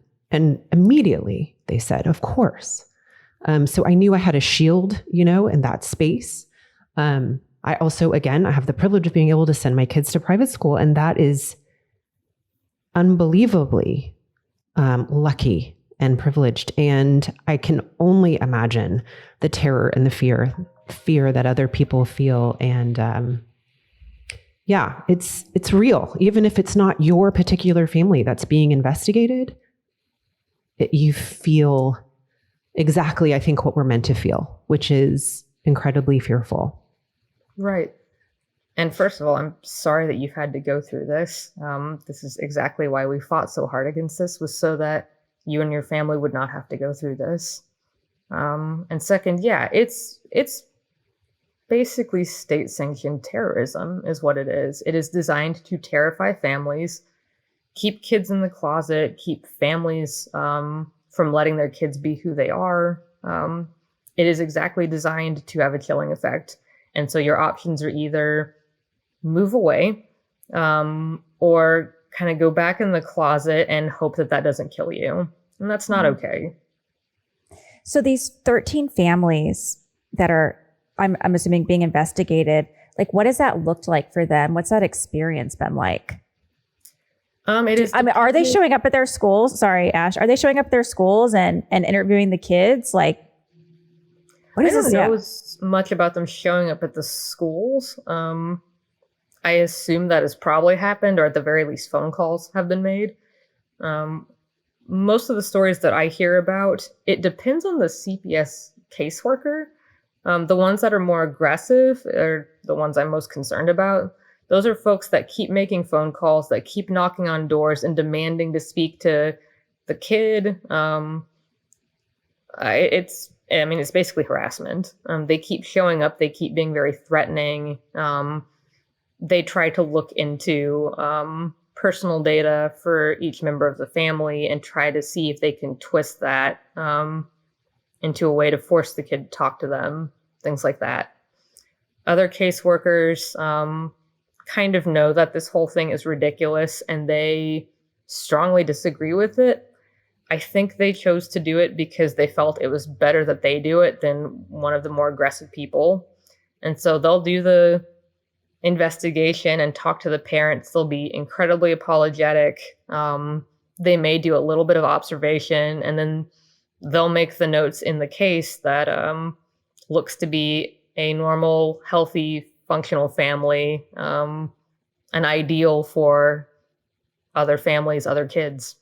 immediately they said, of course. So I knew I had a shield, you know, in that space. I also, again, I have the privilege of being able to send my kids to private school, and that is unbelievably lucky and privileged. And I can only imagine the terror and the fear that other people feel. And yeah, it's real. Even if it's not your particular family that's being investigated, you feel exactly, I think, what we're meant to feel, which is incredibly fearful. Right. And first of all, I'm sorry that you've had to go through this. This is exactly why we fought so hard against this, was so that you and your family would not have to go through this. And second, yeah, it's basically state-sanctioned terrorism is what it is. It is designed to terrify families, keep kids in the closet, keep families from letting their kids be who they are. It is exactly designed to have a chilling effect. And so your options are either move away or kind of go back in the closet and hope that that doesn't kill you. And that's not okay. So these 13 families that are, I'm assuming, being investigated, like, what has that looked like for them? What's that experience been like? It is. I mean, are they showing up at their schools? Sorry, Ash. Are they showing up at their schools and interviewing the kids? Like, what is I this? don't know as much about them showing up at the schools. I assume that has probably happened, or at the very least, phone calls have been made. Most of the stories that I hear about, it depends on the CPS caseworker. The ones that are more aggressive are the ones I'm most concerned about. Those are folks that keep making phone calls, that keep knocking on doors and demanding to speak to the kid. It's basically harassment. They keep showing up. They keep being very threatening. They try to look into personal data for each member of the family and try to see if they can twist that into a way to force the kid to talk to them, things like that. Other caseworkers kind of know that this whole thing is ridiculous and they strongly disagree with it. I think they chose to do it because they felt it was better that they do it than one of the more aggressive people. And so they'll do the investigation and talk to the parents. They'll be incredibly apologetic. They may do a little bit of observation, and then they'll make the notes in the case that looks to be a normal, healthy, functional family, an ideal for other families, other kids.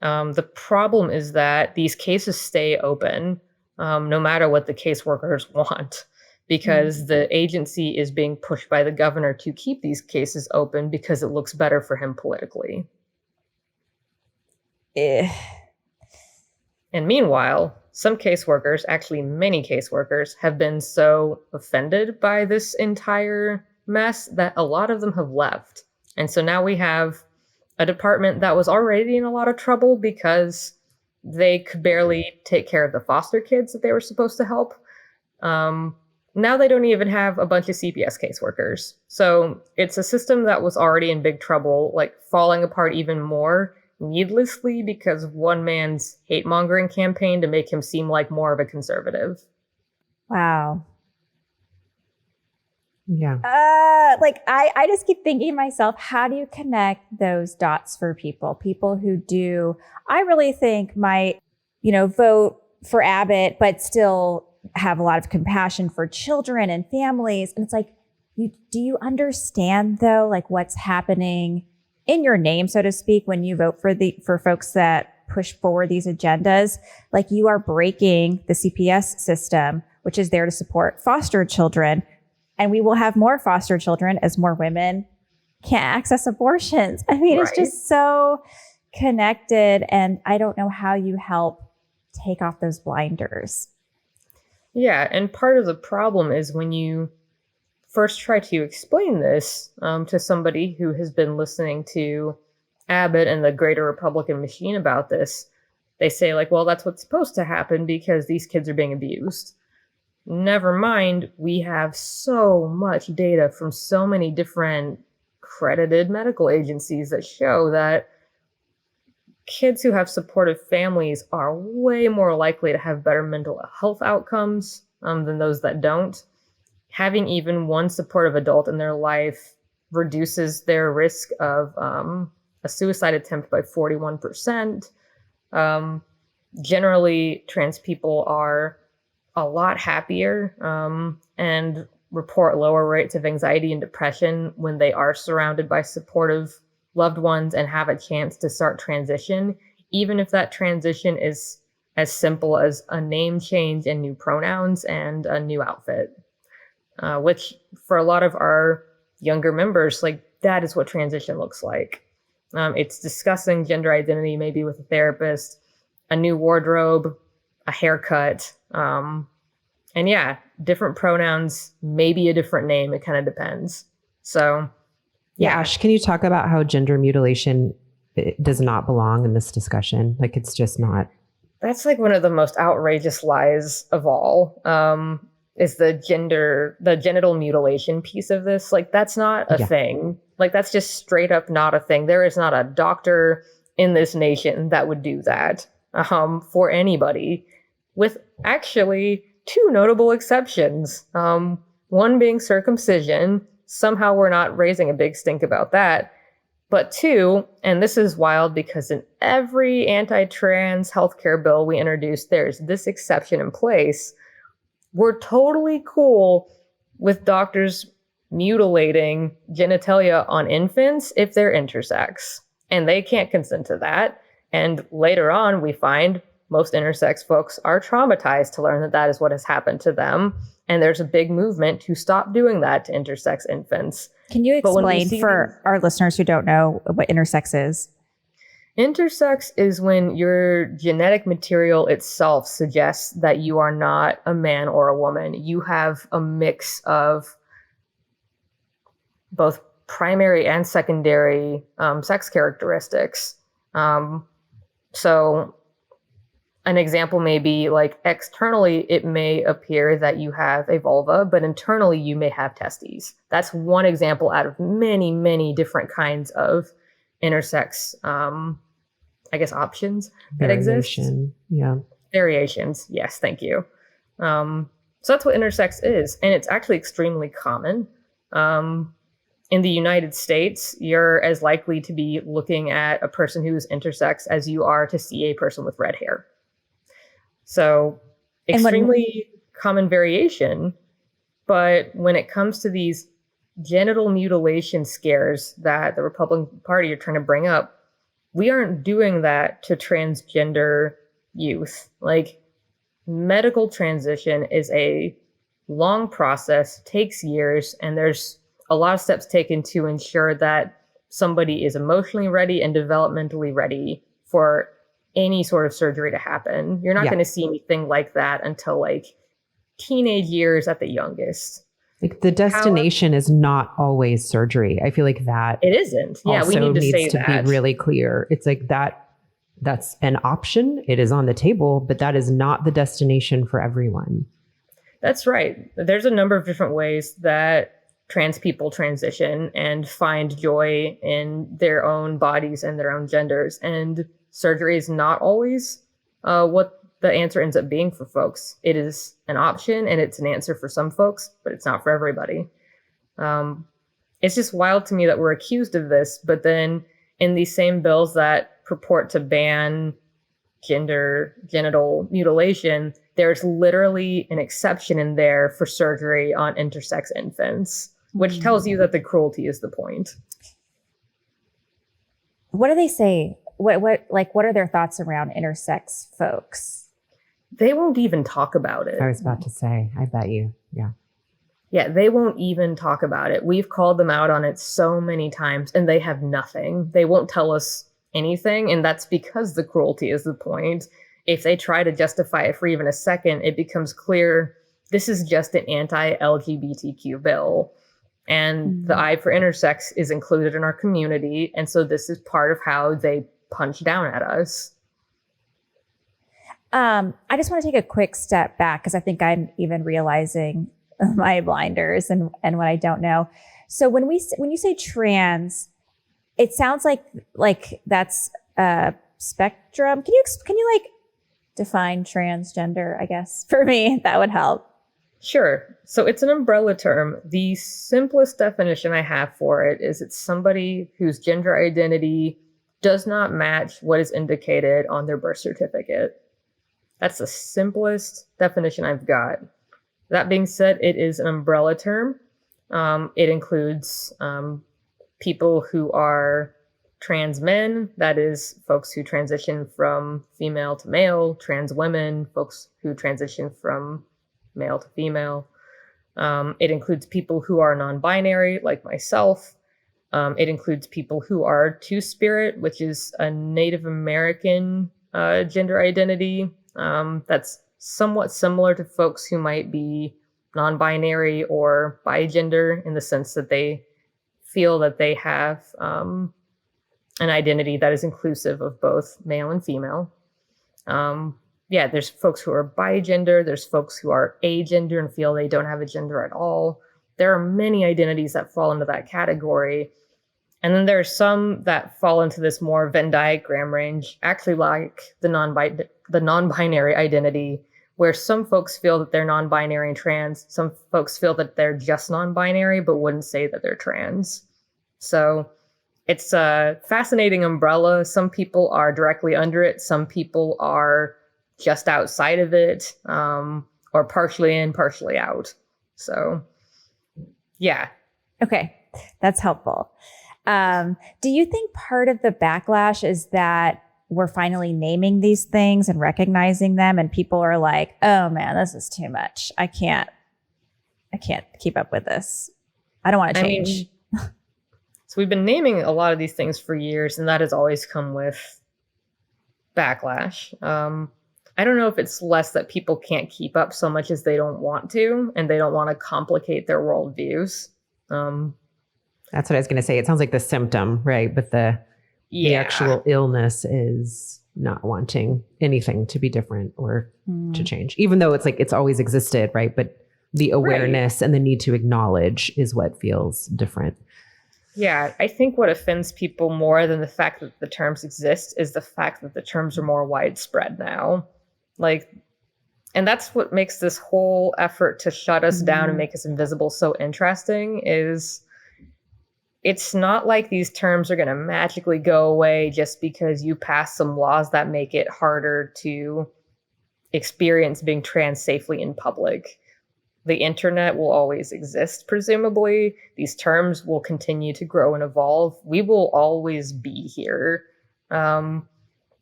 The problem is that these cases stay open no matter what the caseworkers want, because the agency is being pushed by the governor to keep these cases open because it looks better for him politically. And meanwhile, some caseworkers, actually many caseworkers, have been so offended by this entire mess that a lot of them have left. And so now we have a department that was already in a lot of trouble because they could barely take care of the foster kids that they were supposed to help. Now they don't even have a bunch of CPS caseworkers. So it's a system that was already in big trouble, like falling apart even more needlessly because of one man's hate-mongering campaign to make him seem like more of a conservative. Wow. Yeah. I just keep thinking to myself, how do you connect those dots for people who do, I really think might, vote for Abbott, but still have a lot of compassion for children and families. And it's like, do you understand though, like what's happening in your name, so to speak, when you vote for folks that push forward these agendas? Like you are breaking the CPS system, which is there to support foster children. And we will have more foster children as more women can't access abortions. I mean, It's just so connected. And I don't know how you help take off those blinders. Yeah, and part of the problem is when you first try to explain this to somebody who has been listening to Abbott and the greater Republican machine about this, they say like, well, that's what's supposed to happen because these kids are being abused. Never mind, we have so much data from so many different credited medical agencies that show that kids who have supportive families are way more likely to have better mental health outcomes than those that don't. Having even one supportive adult in their life reduces their risk of a suicide attempt by 41%. Generally, trans people are a lot happier and report lower rates of anxiety and depression when they are surrounded by supportive loved ones and have a chance to start transition, even if that transition is as simple as a name change and new pronouns and a new outfit, which for a lot of our younger members, like that is what transition looks like. It's discussing gender identity, maybe with a therapist, a new wardrobe, a haircut, and yeah, different pronouns, maybe a different name. It kind of depends. So yeah. Ash, can you talk about how gender mutilation does not belong in this discussion? Like it's just not. That's like one of the most outrageous lies of all, is the genital mutilation piece of this. Like that's not a thing. Like that's just straight up not a thing. There is not a doctor in this nation that would do that for anybody, with actually two notable exceptions. One being circumcision. Somehow we're not raising a big stink about that. But two, and this is wild because in every anti-trans healthcare bill we introduced, there's this exception in place. We're totally cool with doctors mutilating genitalia on infants if they're intersex, and they can't consent to that. And later on, we find most intersex folks are traumatized to learn that that is what has happened to them. And there's a big movement to stop doing that to intersex infants. Can you explain for our listeners who don't know what intersex is? Intersex is when your genetic material itself suggests that you are not a man or a woman. You have a mix of both primary and secondary sex characteristics. So an example may be like externally, it may appear that you have a vulva, but internally you may have testes. That's one example out of many, many different kinds of intersex, options that exist. Yeah. Variations. Yes. Thank you. So that's what intersex is. And it's actually extremely common. In the United States, you're as likely to be looking at a person who is intersex as you are to see a person with red hair. So extremely common variation. But when it comes to these genital mutilation scares that the Republican Party are trying to bring up, we aren't doing that to transgender youth. Like, medical transition is a long process, takes years, and there's a lot of steps taken to ensure that somebody is emotionally ready and developmentally ready for any sort of surgery to happen. You're not going to see anything like that until like teenage years at the youngest. Like the destination is not always surgery. I feel like that it isn't. Yeah, we need to say that. Be really clear. It's like that's an option. It is on the table, but that is not the destination for everyone. That's right. There's a number of different ways that trans people transition and find joy in their own bodies and their own genders. And surgery is not always what the answer ends up being for folks. It is an option and it's an answer for some folks, but it's not for everybody. It's just wild to me that we're accused of this, but then in these same bills that purport to ban genital mutilation, there's literally an exception in there for surgery on intersex infants, which tells you that the cruelty is the point. What do they say? What are their thoughts around intersex folks? They won't even talk about it. I was about to say, I bet you. Yeah. Yeah, they won't even talk about it. We've called them out on it so many times and they have nothing. They won't tell us anything. And that's because the cruelty is the point. If they try to justify it for even a second, it becomes clear this is just an anti-LGBTQ bill. And the I for intersex is included in our community. And so this is part of how they punch down at us. I just want to take a quick step back because I think I'm even realizing my blinders and what I don't know. So when you say trans, it sounds like that's a spectrum. Can you like define transgender? I guess for me that would help. Sure. So it's an umbrella term. The simplest definition I have for it is it's somebody whose gender identity does not match what is indicated on their birth certificate. That's the simplest definition I've got. That being said, it is an umbrella term. It includes people who are trans men, that is, folks who transition from female to male, trans women, folks who transition from male to female. It includes people who are non-binary, like myself. It includes people who are two-spirit, which is a Native American gender identity. That's somewhat similar to folks who might be non-binary or bigender in the sense that they feel that they have an identity that is inclusive of both male and female. There's folks who are bigender. There's folks who are agender and feel they don't have a gender at all. There are many identities that fall into that category. And then there are some that fall into this more Venn diagram range, actually like the non-binary identity, where some folks feel that they're non-binary and trans. Some folks feel that they're just non-binary, but wouldn't say that they're trans. So it's a fascinating umbrella. Some people are directly under it. Some people are just outside of it, or partially in, partially out. So, yeah. Okay, that's helpful. Do you think part of the backlash is that we're finally naming these things and recognizing them, and people are like, oh man, this is too much. I can't keep up with this. I don't want to change. So we've been naming a lot of these things for years, and that has always come with backlash. I don't know if it's less that people can't keep up so much as they don't want to, and they don't want to complicate their worldviews. That's what I was going to say. It sounds like the symptom, right? But the actual illness is not wanting anything to be different or to change, even though it's like it's always existed, right? But the awareness and the need to acknowledge is what feels different. Yeah, I think what offends people more than the fact that the terms exist is the fact that the terms are more widespread now. And that's what makes this whole effort to shut us down and make us invisible so interesting. Is it's not like these terms are going to magically go away just because you pass some laws that make it harder to experience being trans safely in public. The internet will always exist, presumably. These terms will continue to grow and evolve. We will always be here. I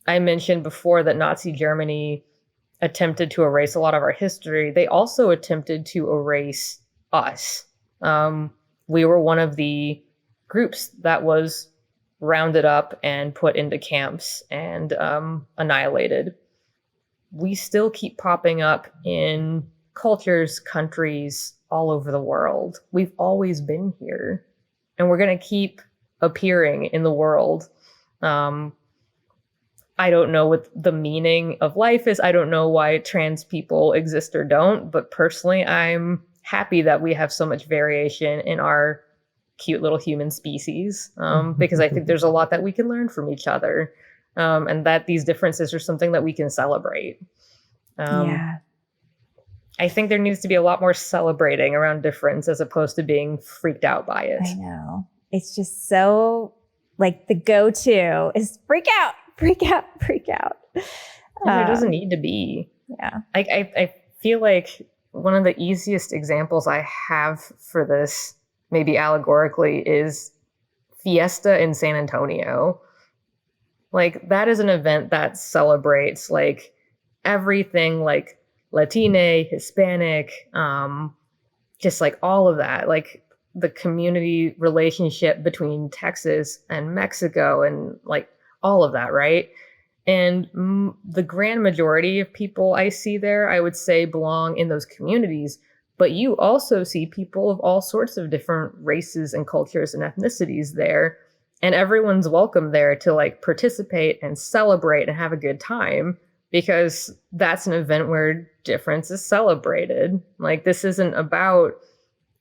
mentioned before that Nazi Germany attempted to erase a lot of our history. They also attempted to erase us. We were one of the groups that was rounded up and put into camps and annihilated. We still keep popping up in cultures, countries all over the world. We've always been here, and we're going to keep appearing in the world. I don't know what the meaning of life is. I don't know why trans people exist or don't, but personally, I'm happy that we have so much variation in our cute little human species, because I think there's a lot that we can learn from each other, and that these differences are something that we can celebrate. I think there needs to be a lot more celebrating around difference as opposed to being freaked out by it. I know. It's just so, like, the go-to is freak out, freak out, freak out. And it doesn't need to be. Yeah. I feel like one of the easiest examples I have for this, maybe allegorically, is Fiesta in San Antonio. Like, that is an event that celebrates, like, everything, like, Latine, Hispanic, just like all of that, like the community relationship between Texas and Mexico and like all of that, right? And the grand majority of people I see there, I would say, belong in those communities. But you also see people of all sorts of different races and cultures and ethnicities there. And everyone's welcome there to like participate and celebrate and have a good time, because that's an event where difference is celebrated. Like, this isn't about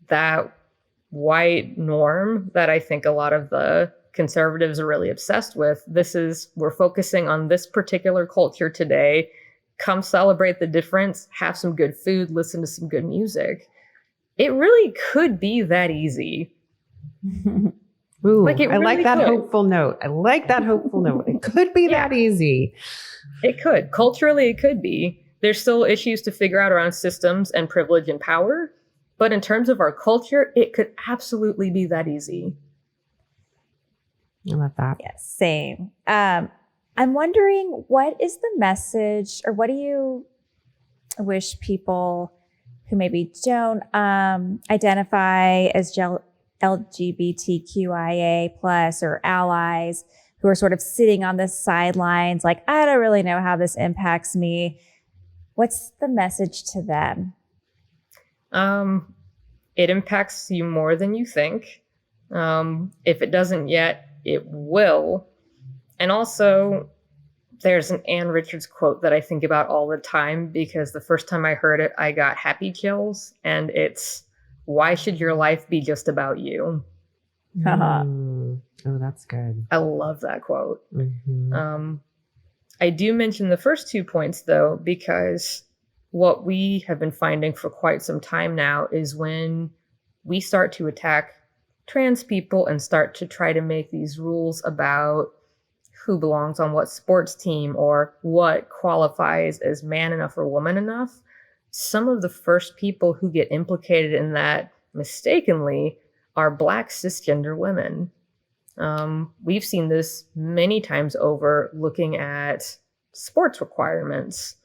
that white norm that I think a lot of the conservatives are really obsessed with. We're focusing on this particular culture today. Come celebrate the difference, have some good food, listen to some good music. It really could be that easy. Ooh, like I like that hopeful note. It could be that easy. It could. Culturally, it could be. There's still issues to figure out around systems and privilege and power. But in terms of our culture, it could absolutely be that easy. I love that. Yes, same. I'm wondering, what is the message, or what do you wish people who maybe don't identify as LGBTQIA plus or allies, who are sort of sitting on the sidelines, like, I don't really know how this impacts me. What's the message to them? It impacts you more than you think. If it doesn't yet, it will. And also, there's an Ann Richards quote that I think about all the time, because the first time I heard it, I got happy chills. And it's, why should your life be just about you? Oh, that's good. I love that quote. Mm-hmm. I do mention the first 2 points, though, because what we have been finding for quite some time now is when we start to attack trans people and start to try to make these rules about who belongs on what sports team or what qualifies as man enough or woman enough, some of the first people who get implicated in that mistakenly are Black cisgender women. We've seen this many times over looking at sports requirements.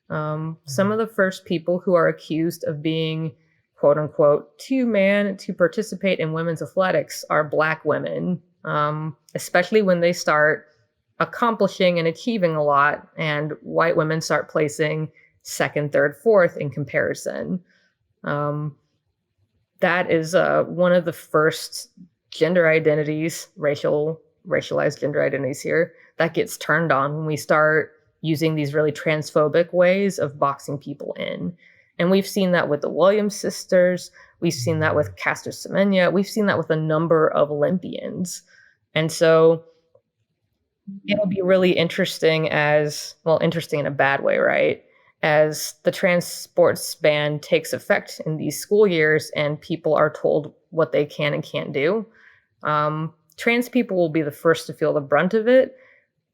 Some of the first people who are accused of being, quote unquote, too man to participate in women's athletics are Black women, especially when they start accomplishing and achieving a lot, and white women start placing second, third, fourth in comparison. That is one of the first gender identities, racialized gender identities here, that gets turned on when we start using these really transphobic ways of boxing people in. And we've seen that with the Williams sisters. We've seen that with Caster Semenya. We've seen that with a number of Olympians. And so it'll be really interesting interesting in a bad way, right? As the trans sports ban takes effect in these school years and people are told what they can and can't do. Trans people will be the first to feel the brunt of it,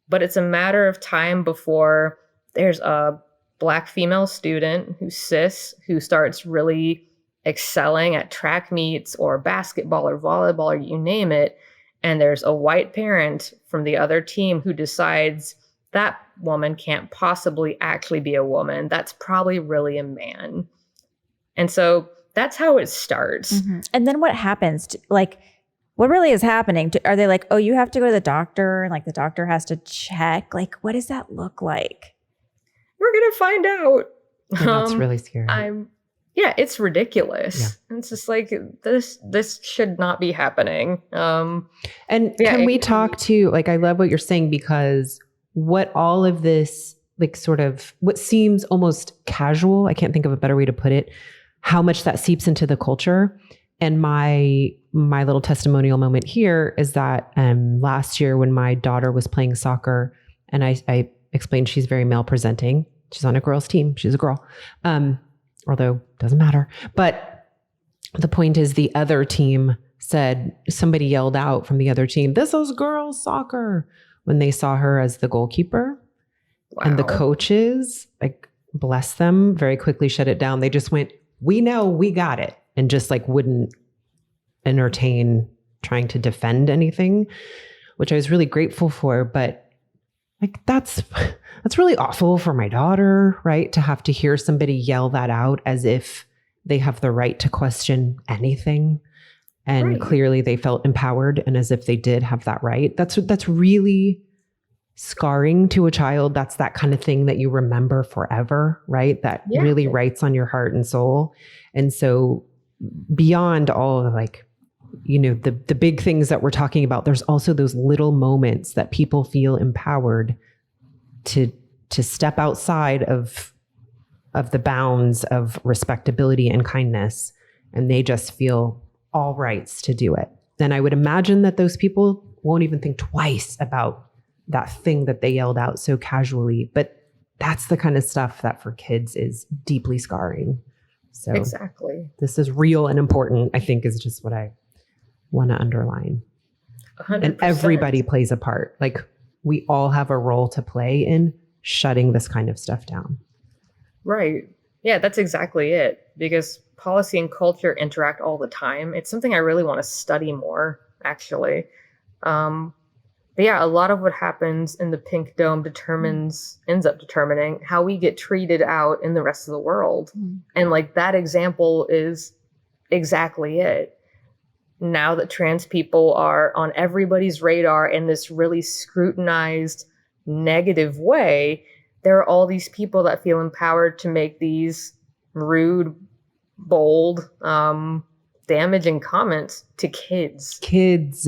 but it's a matter of time before there's a Black female student who's cis who starts really excelling at track meets or basketball or volleyball or you name it. And there's a white parent from the other team who decides that woman can't possibly actually be a woman. That's probably really a man. And so that's how it starts. Mm-hmm. And then what happens? What really is happening? Are they like, oh, you have to go to the doctor and like the doctor has to check? Like, what does that look like? We're going to find out. And that's really scary. It's ridiculous. Yeah. It's just like, this should not be happening. Can we talk to, like, I love what you're saying, because what all of this, like, sort of what seems almost casual, I can't think of a better way to put it, how much that seeps into the culture. And my little testimonial moment here is that last year when my daughter was playing soccer, and I explained she's very male presenting. She's on a girls' team. She's a girl. Although doesn't matter. But the point is, the other team said, somebody yelled out from the other team, "This is girls soccer," when they saw her as the goalkeeper. Wow. And the coaches, like, bless them, very quickly shut it down. They just went, "We know, we got it," and just like wouldn't entertain trying to defend anything, which I was really grateful for. But like, that's really awful for my daughter, right? To have to hear somebody yell that out as if they have the right to question anything. And right. Clearly they felt empowered, and as if they did have that right. That's really scarring to a child. That's that kind of thing that you remember forever, right? That really writes on your heart and soul. And so beyond all of, like, you know, the big things that we're talking about, there's also those little moments that people feel empowered to step outside of the bounds of respectability and kindness, and they just feel all rights to do it. Then I would imagine that those people won't even think twice about that thing that they yelled out so casually. But that's the kind of stuff that for kids is deeply scarring. So exactly, this is real and important, I think, is just what I want to underline. 100%. And everybody plays a part. Like, we all have a role to play in shutting this kind of stuff down. Right. Yeah, that's exactly it. Because policy and culture interact all the time. It's something I really want to study more, actually. But yeah, a lot of what happens in the Pink Dome ends up determining how we get treated out in the rest of the world. And like, that example is exactly it. Now that trans people are on everybody's radar in this really scrutinized, negative way, there are all these people that feel empowered to make these rude, bold, damaging comments to kids. Kids.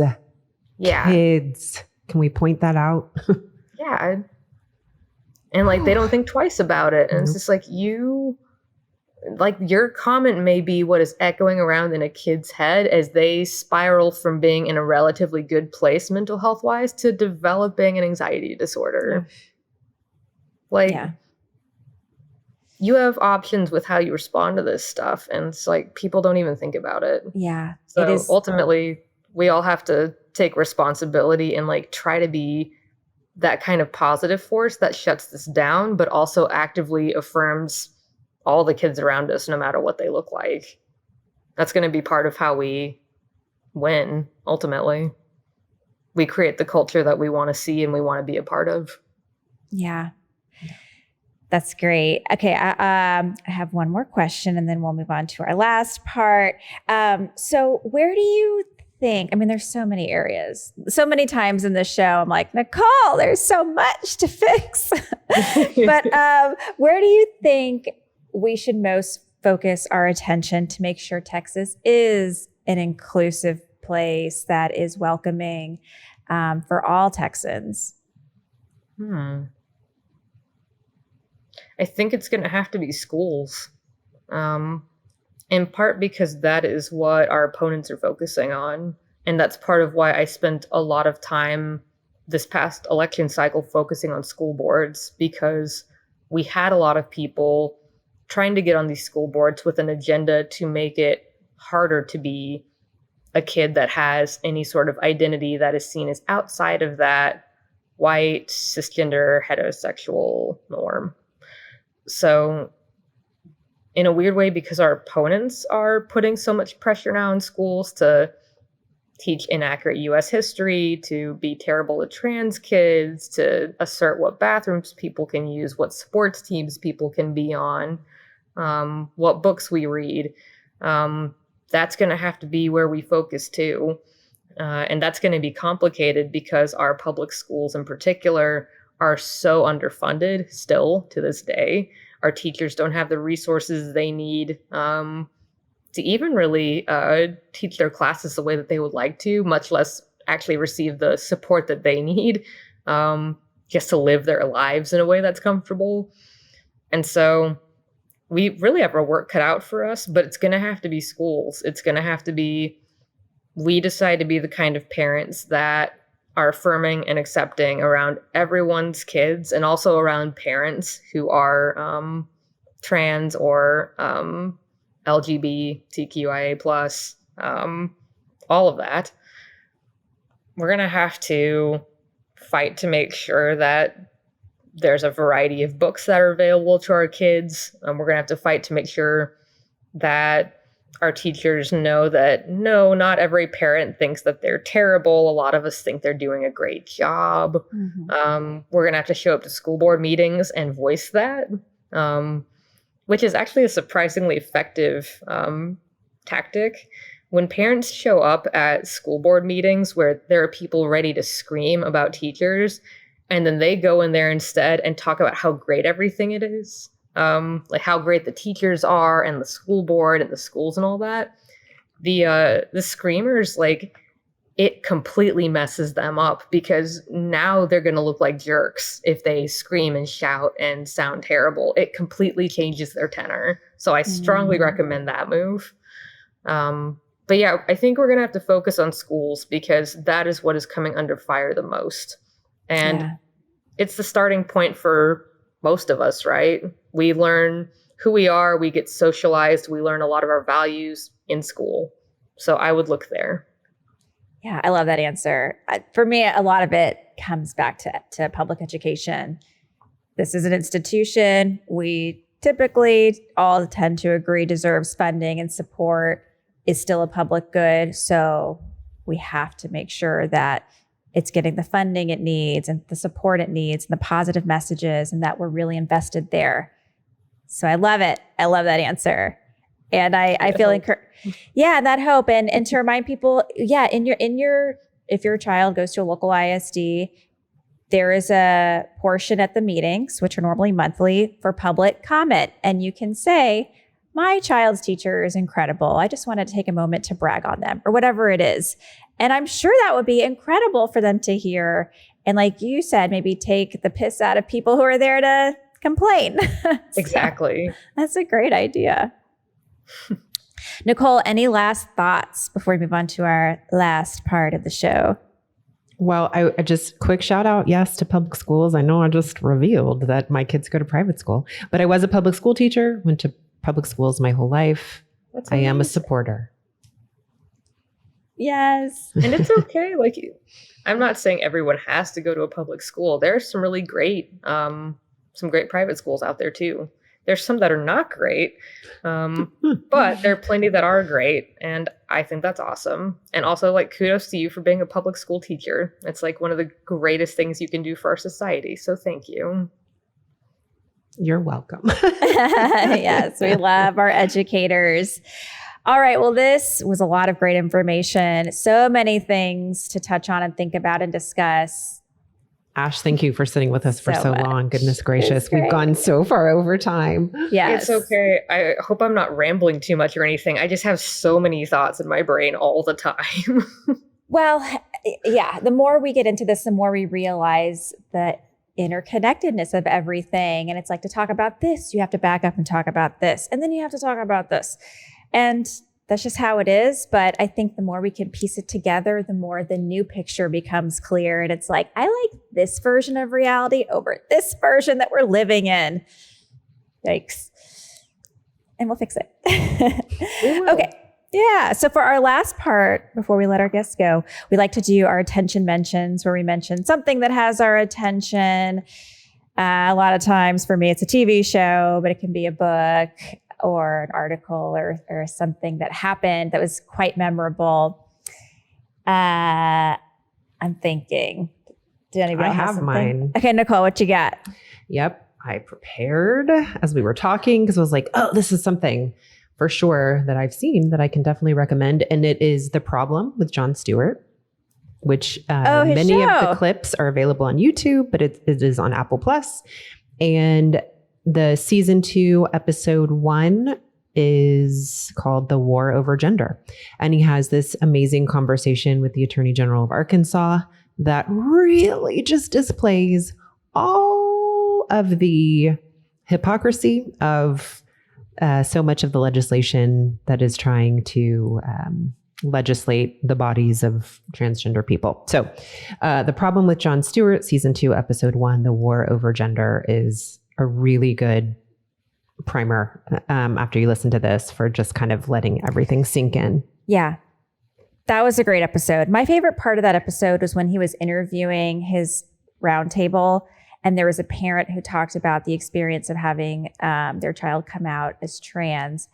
Yeah. Kids. Can we point that out? Yeah. And like, they don't think twice about it. And It's just like, your comment may be what is echoing around in a kid's head as they spiral from being in a relatively good place mental health wise to developing an anxiety disorder. You have options with how you respond to this stuff. And it's like, people don't even think about it. Yeah. So ultimately, we all have to take responsibility and like try to be that kind of positive force that shuts this down, but also actively affirms all the kids around us, no matter what they look like. That's going to be part of how we win, ultimately. We create the culture that we want to see and we want to be a part of. Yeah. That's great. Okay, I have one more question and then we'll move on to our last part. So where do you think, I mean, there's so many areas, so many times in this show, I'm like, Nichole, there's so much to fix. But where do you think we should most focus our attention to make sure Texas is an inclusive place that is welcoming for all Texans? I think it's going to have to be schools, in part because that is what our opponents are focusing on. And that's part of why I spent a lot of time this past election cycle focusing on school boards, because we had a lot of people trying to get on these school boards with an agenda to make it harder to be a kid that has any sort of identity that is seen as outside of that white, cisgender, heterosexual norm. So in a weird way, because our opponents are putting so much pressure now in schools to teach inaccurate U.S. history, to be terrible to trans kids, to assert what bathrooms people can use, what sports teams people can be on, what books we read, that's going to have to be where we focus too. And that's going to be complicated because our public schools in particular are so underfunded still to this day. Our teachers don't have the resources they need to even really teach their classes the way that they would like to, much less actually receive the support that they need just to live their lives in a way that's comfortable. And so we really have our work cut out for us, but it's going to have to be schools. It's going to have to be, we decide to be the kind of parents that are affirming and accepting around everyone's kids, and also around parents who are trans or LGBTQIA+, all of that. We're going to have to fight to make sure that there's a variety of books that are available to our kids. We're going to have to fight to make sure that our teachers know that, no, not every parent thinks that they're terrible. A lot of us think they're doing a great job. Mm-hmm. We're going to have to show up to school board meetings and voice that, which is actually a surprisingly effective tactic. When parents show up at school board meetings where there are people ready to scream about teachers, and then they go in there instead and talk about how great everything it is, like how great the teachers are and the school board and the schools and all that, the screamers, like, it completely messes them up, because now they're going to look like jerks if they scream and shout and sound terrible. It completely changes their tenor. So I strongly recommend that move. But yeah, I think we're going to have to focus on schools, because that is what is coming under fire the most. And it's the starting point for most of us, right? We learn who we are, we get socialized, we learn a lot of our values in school. So I would look there. Yeah, I love that answer. For me, a lot of it comes back to public education. This is an institution we typically all tend to agree deserves funding and support, is still a public good. So we have to make sure that it's getting the funding it needs and the support it needs and the positive messages, and that we're really invested there. So I love it. I love that answer. And I feel that hope. And to remind people, if your child goes to a local ISD, there is a portion at the meetings, which are normally monthly, for public comment. And you can say, my child's teacher is incredible. I just want to take a moment to brag on them, or whatever it is. And I'm sure that would be incredible for them to hear. And like you said, maybe take the piss out of people who are there to complain. Exactly. So, that's a great idea. Nichole, any last thoughts before we move on to our last part of the show? Well, I just quick shout out, yes, to public schools. I know I just revealed that my kids go to private school, but I was a public school teacher, went to public schools my whole life. I am a supporter. Yes. And it's okay. Like, I'm not saying everyone has to go to a public school. There's some really great, some great private schools out there too. There's some that are not great, but there are plenty that are great, and I think that's awesome. And also, like, kudos to you for being a public school teacher. It's like one of the greatest things you can do for our society. So thank you. You're welcome. Yes, we love our educators. All right. Well, this was a lot of great information. So many things to touch on and think about and discuss. Ash, thank you for sitting with us for so much. long. Goodness gracious. We've gone so far over time. Yes. It's okay. I hope I'm not rambling too much or anything. I just have so many thoughts in my brain all the time. Well, yeah, the more we get into this, the more we realize the interconnectedness of everything. And it's like, to talk about this, you have to back up and talk about this. And then you have to talk about this. And that's just how it is. But I think the more we can piece it together, the more the new picture becomes clear. And it's like, I like this version of reality over this version that we're living in. Yikes. And we'll fix it. Okay. Yeah. So for our last part, before we let our guests go, we like to do our attention mentions, where we mention something that has our attention. A lot of times for me, it's a TV show, but it can be a book or an article or something that happened that was quite memorable. I'm thinking, did anybody have something? Mine. Okay, Nichole, what you got? Yep. I prepared as we were talking because I was like, oh, this is something for sure that I've seen that I can definitely recommend. And it is The Problem with Jon Stewart, which many show. of the clips are available on YouTube, but it is on Apple Plus. And the season 2, episode 1 is called The War Over Gender. And he has this amazing conversation with the Attorney General of Arkansas that really just displays all of the hypocrisy of so much of the legislation that is trying to legislate the bodies of transgender people. So The Problem with Jon Stewart, season 2, episode 1, The War Over Gender, is a really good primer after you listen to this for just kind of letting everything sink in. Yeah, that was a great episode. My favorite part of that episode was when he was interviewing his roundtable, and there was a parent who talked about the experience of having their child come out as trans.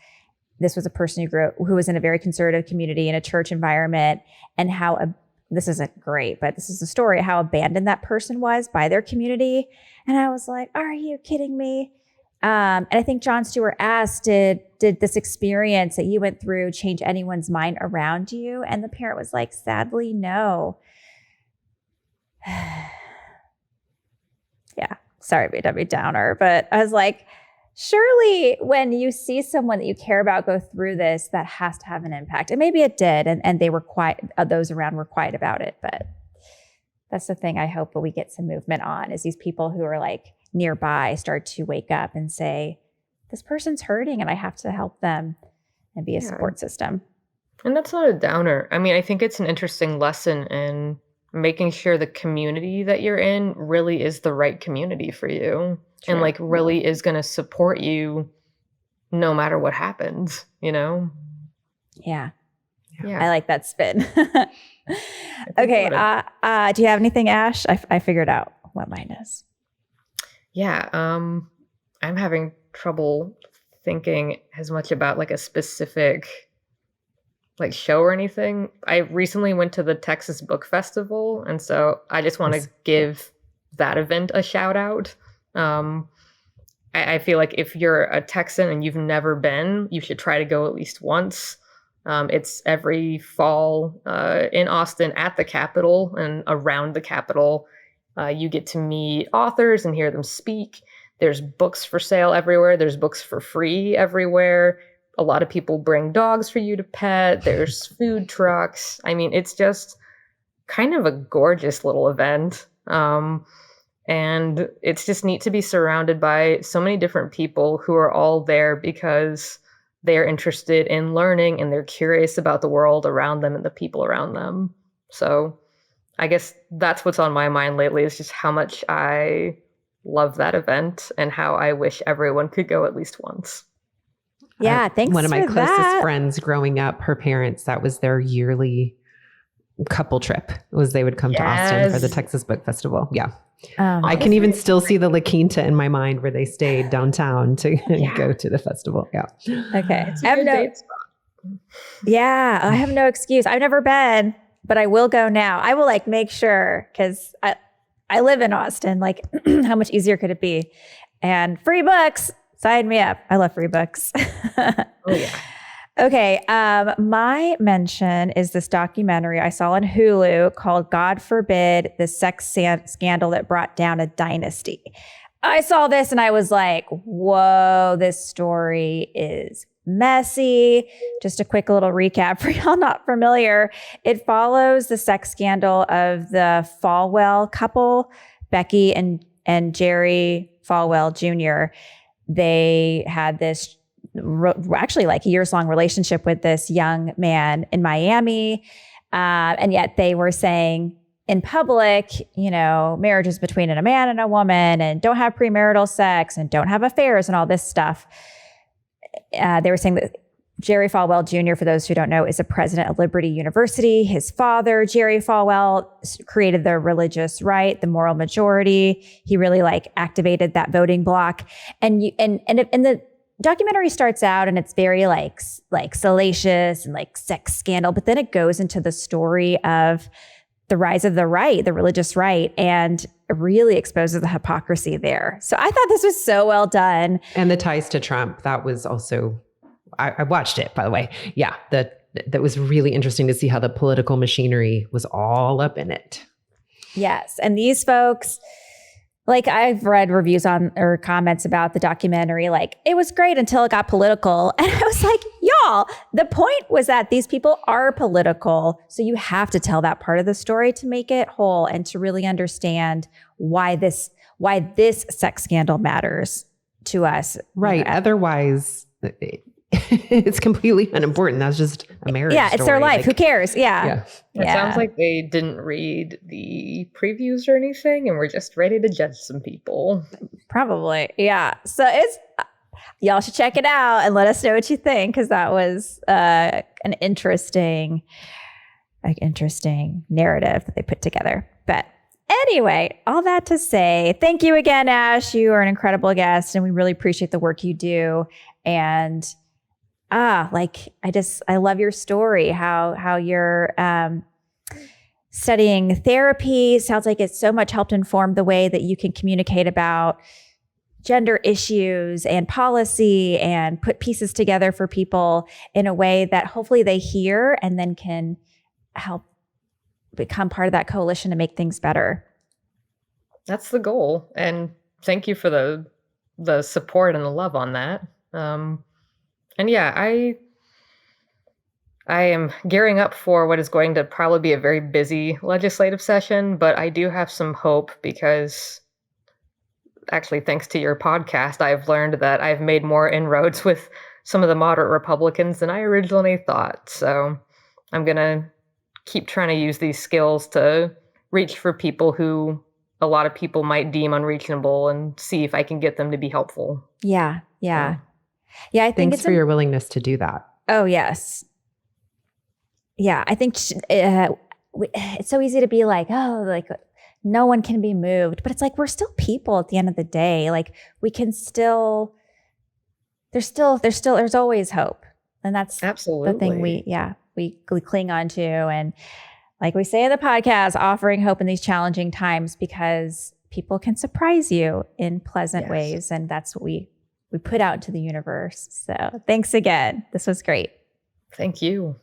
This was a person who was in a very conservative community in a church environment, and how this isn't great, but this is a story, how abandoned that person was by their community. And I was like, are you kidding me? And I think Jon Stewart asked, did this experience that you went through change anyone's mind around you? And the parent was like, sadly, no. Yeah, sorry, BW Downer, but I was like, surely when you see someone that you care about go through this, that has to have an impact. And maybe it did. And they were quiet, those around were quiet about it. But that's the thing I hope that we get some movement on, is these people who are like nearby start to wake up and say, this person's hurting and I have to help them, and be a support system. And that's not a downer. I mean, I think it's an interesting lesson in making sure the community that you're in really is the right community for you. True. And like really is going to support you no matter what happens, you know? Yeah. I like that spin. Okay. Do you have anything, Ash? I figured out what mine is. Yeah. I'm having trouble thinking as much about like a specific like show or anything. I recently went to the Texas Book Festival, and so I just want to give that event a shout out. I feel like if you're a Texan and you've never been, you should try to go at least once. It's every fall in Austin at the Capitol and around the Capitol. You get to meet authors and hear them speak. There's books for sale everywhere. There's books for free everywhere. A lot of people bring dogs for you to pet. There's food trucks. I mean, it's just kind of a gorgeous little event. And it's just neat to be surrounded by so many different people who are all there because they're interested in learning and they're curious about the world around them and the people around them. So I guess that's what's on my mind lately, is just how much I love that event and how I wish everyone could go at least once. Yeah, thanks. One of my for closest that. friends growing up, her parents, that was their yearly couple trip was they would come to Austin for the Texas Book Festival. Yeah. I can even still see the La Quinta in my mind where they stayed downtown to go to the festival. Yeah. Okay. I have no excuse. I've never been, but I will go now. I will make sure, because I live in Austin. How much easier could it be? And free books, sign me up. I love free books. Oh yeah. Okay. My mention is this documentary I saw on Hulu called God Forbid, the Sex Scandal That Brought Down a Dynasty. I saw this and I was like, whoa, this story is messy. Just a quick little recap for y'all not familiar. It follows the sex scandal of the Falwell couple, Becky and Jerry Falwell Jr. They had this actually years-long relationship with this young man in Miami. And yet they were saying in public, marriage is between a man and a woman, and don't have premarital sex and don't have affairs and all this stuff. They were saying that Jerry Falwell Jr., for those who don't know, is a president of Liberty University. His father, Jerry Falwell, created the religious right, the moral majority. He really activated that voting bloc. And the documentary starts out and it's very salacious and sex scandal, but then it goes into the story of the rise of the right, the religious right, and it really exposes the hypocrisy there. So I thought this was so well done. And the ties to Trump, that was also, I watched it, by the way. Yeah, that was really interesting to see how the political machinery was all up in it. Yes. And these folks, I've read reviews or comments about the documentary, it was great until it got political. And I was like, y'all, the point was that these people are political. So you have to tell that part of the story to make it whole and to really understand why this sex scandal matters to us. Right. Otherwise, it's completely unimportant. That's just a marriage Yeah, it's story. their life. Who cares? Yeah. It sounds like they didn't read the previews or anything and we're just ready to judge some people. Probably. Yeah. So y'all should check it out and let us know what you think, because that was an interesting narrative that they put together. But anyway, all that to say, thank you again, Ash. You are an incredible guest and we really appreciate the work you do. And I love your story, how you're studying therapy. Sounds like it's so much helped inform the way that you can communicate about gender issues and policy and put pieces together for people in a way that hopefully they hear and then can help become part of that coalition to make things better. That's the goal. And thank you for the support and the love on that. And yeah, I am gearing up for what is going to probably be a very busy legislative session, but I do have some hope because actually, thanks to your podcast, I've learned that I've made more inroads with some of the moderate Republicans than I originally thought. So I'm going to keep trying to use these skills to reach for people who a lot of people might deem unreachable and see if I can get them to be helpful. Yeah. I think Thanks for your willingness to do that. Oh, yes. Yeah, I think it's so easy to be no one can be moved, but it's we're still people at the end of the day. We can still, there's always hope. And that's absolutely the thing we cling on to. And like we say in the podcast, offering hope in these challenging times, because people can surprise you in pleasant ways. And that's what we put out into the universe. So thanks again. This was great. Thank you.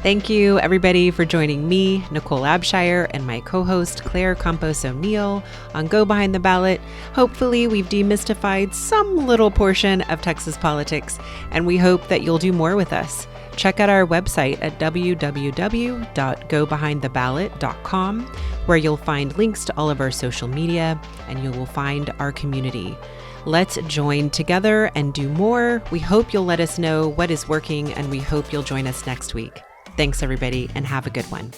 Thank you, everybody, for joining me, Nichole Abshire, and my co-host, Claire Campos O'Neill, on Go Behind the Ballot. Hopefully, we've demystified some little portion of Texas politics, and we hope that you'll do more with us. Check out our website at www.gobehindtheballot.com, where you'll find links to all of our social media, and you will find our community. Let's join together and do more. We hope you'll let us know what is working, and we hope you'll join us next week. Thanks, everybody, and have a good one.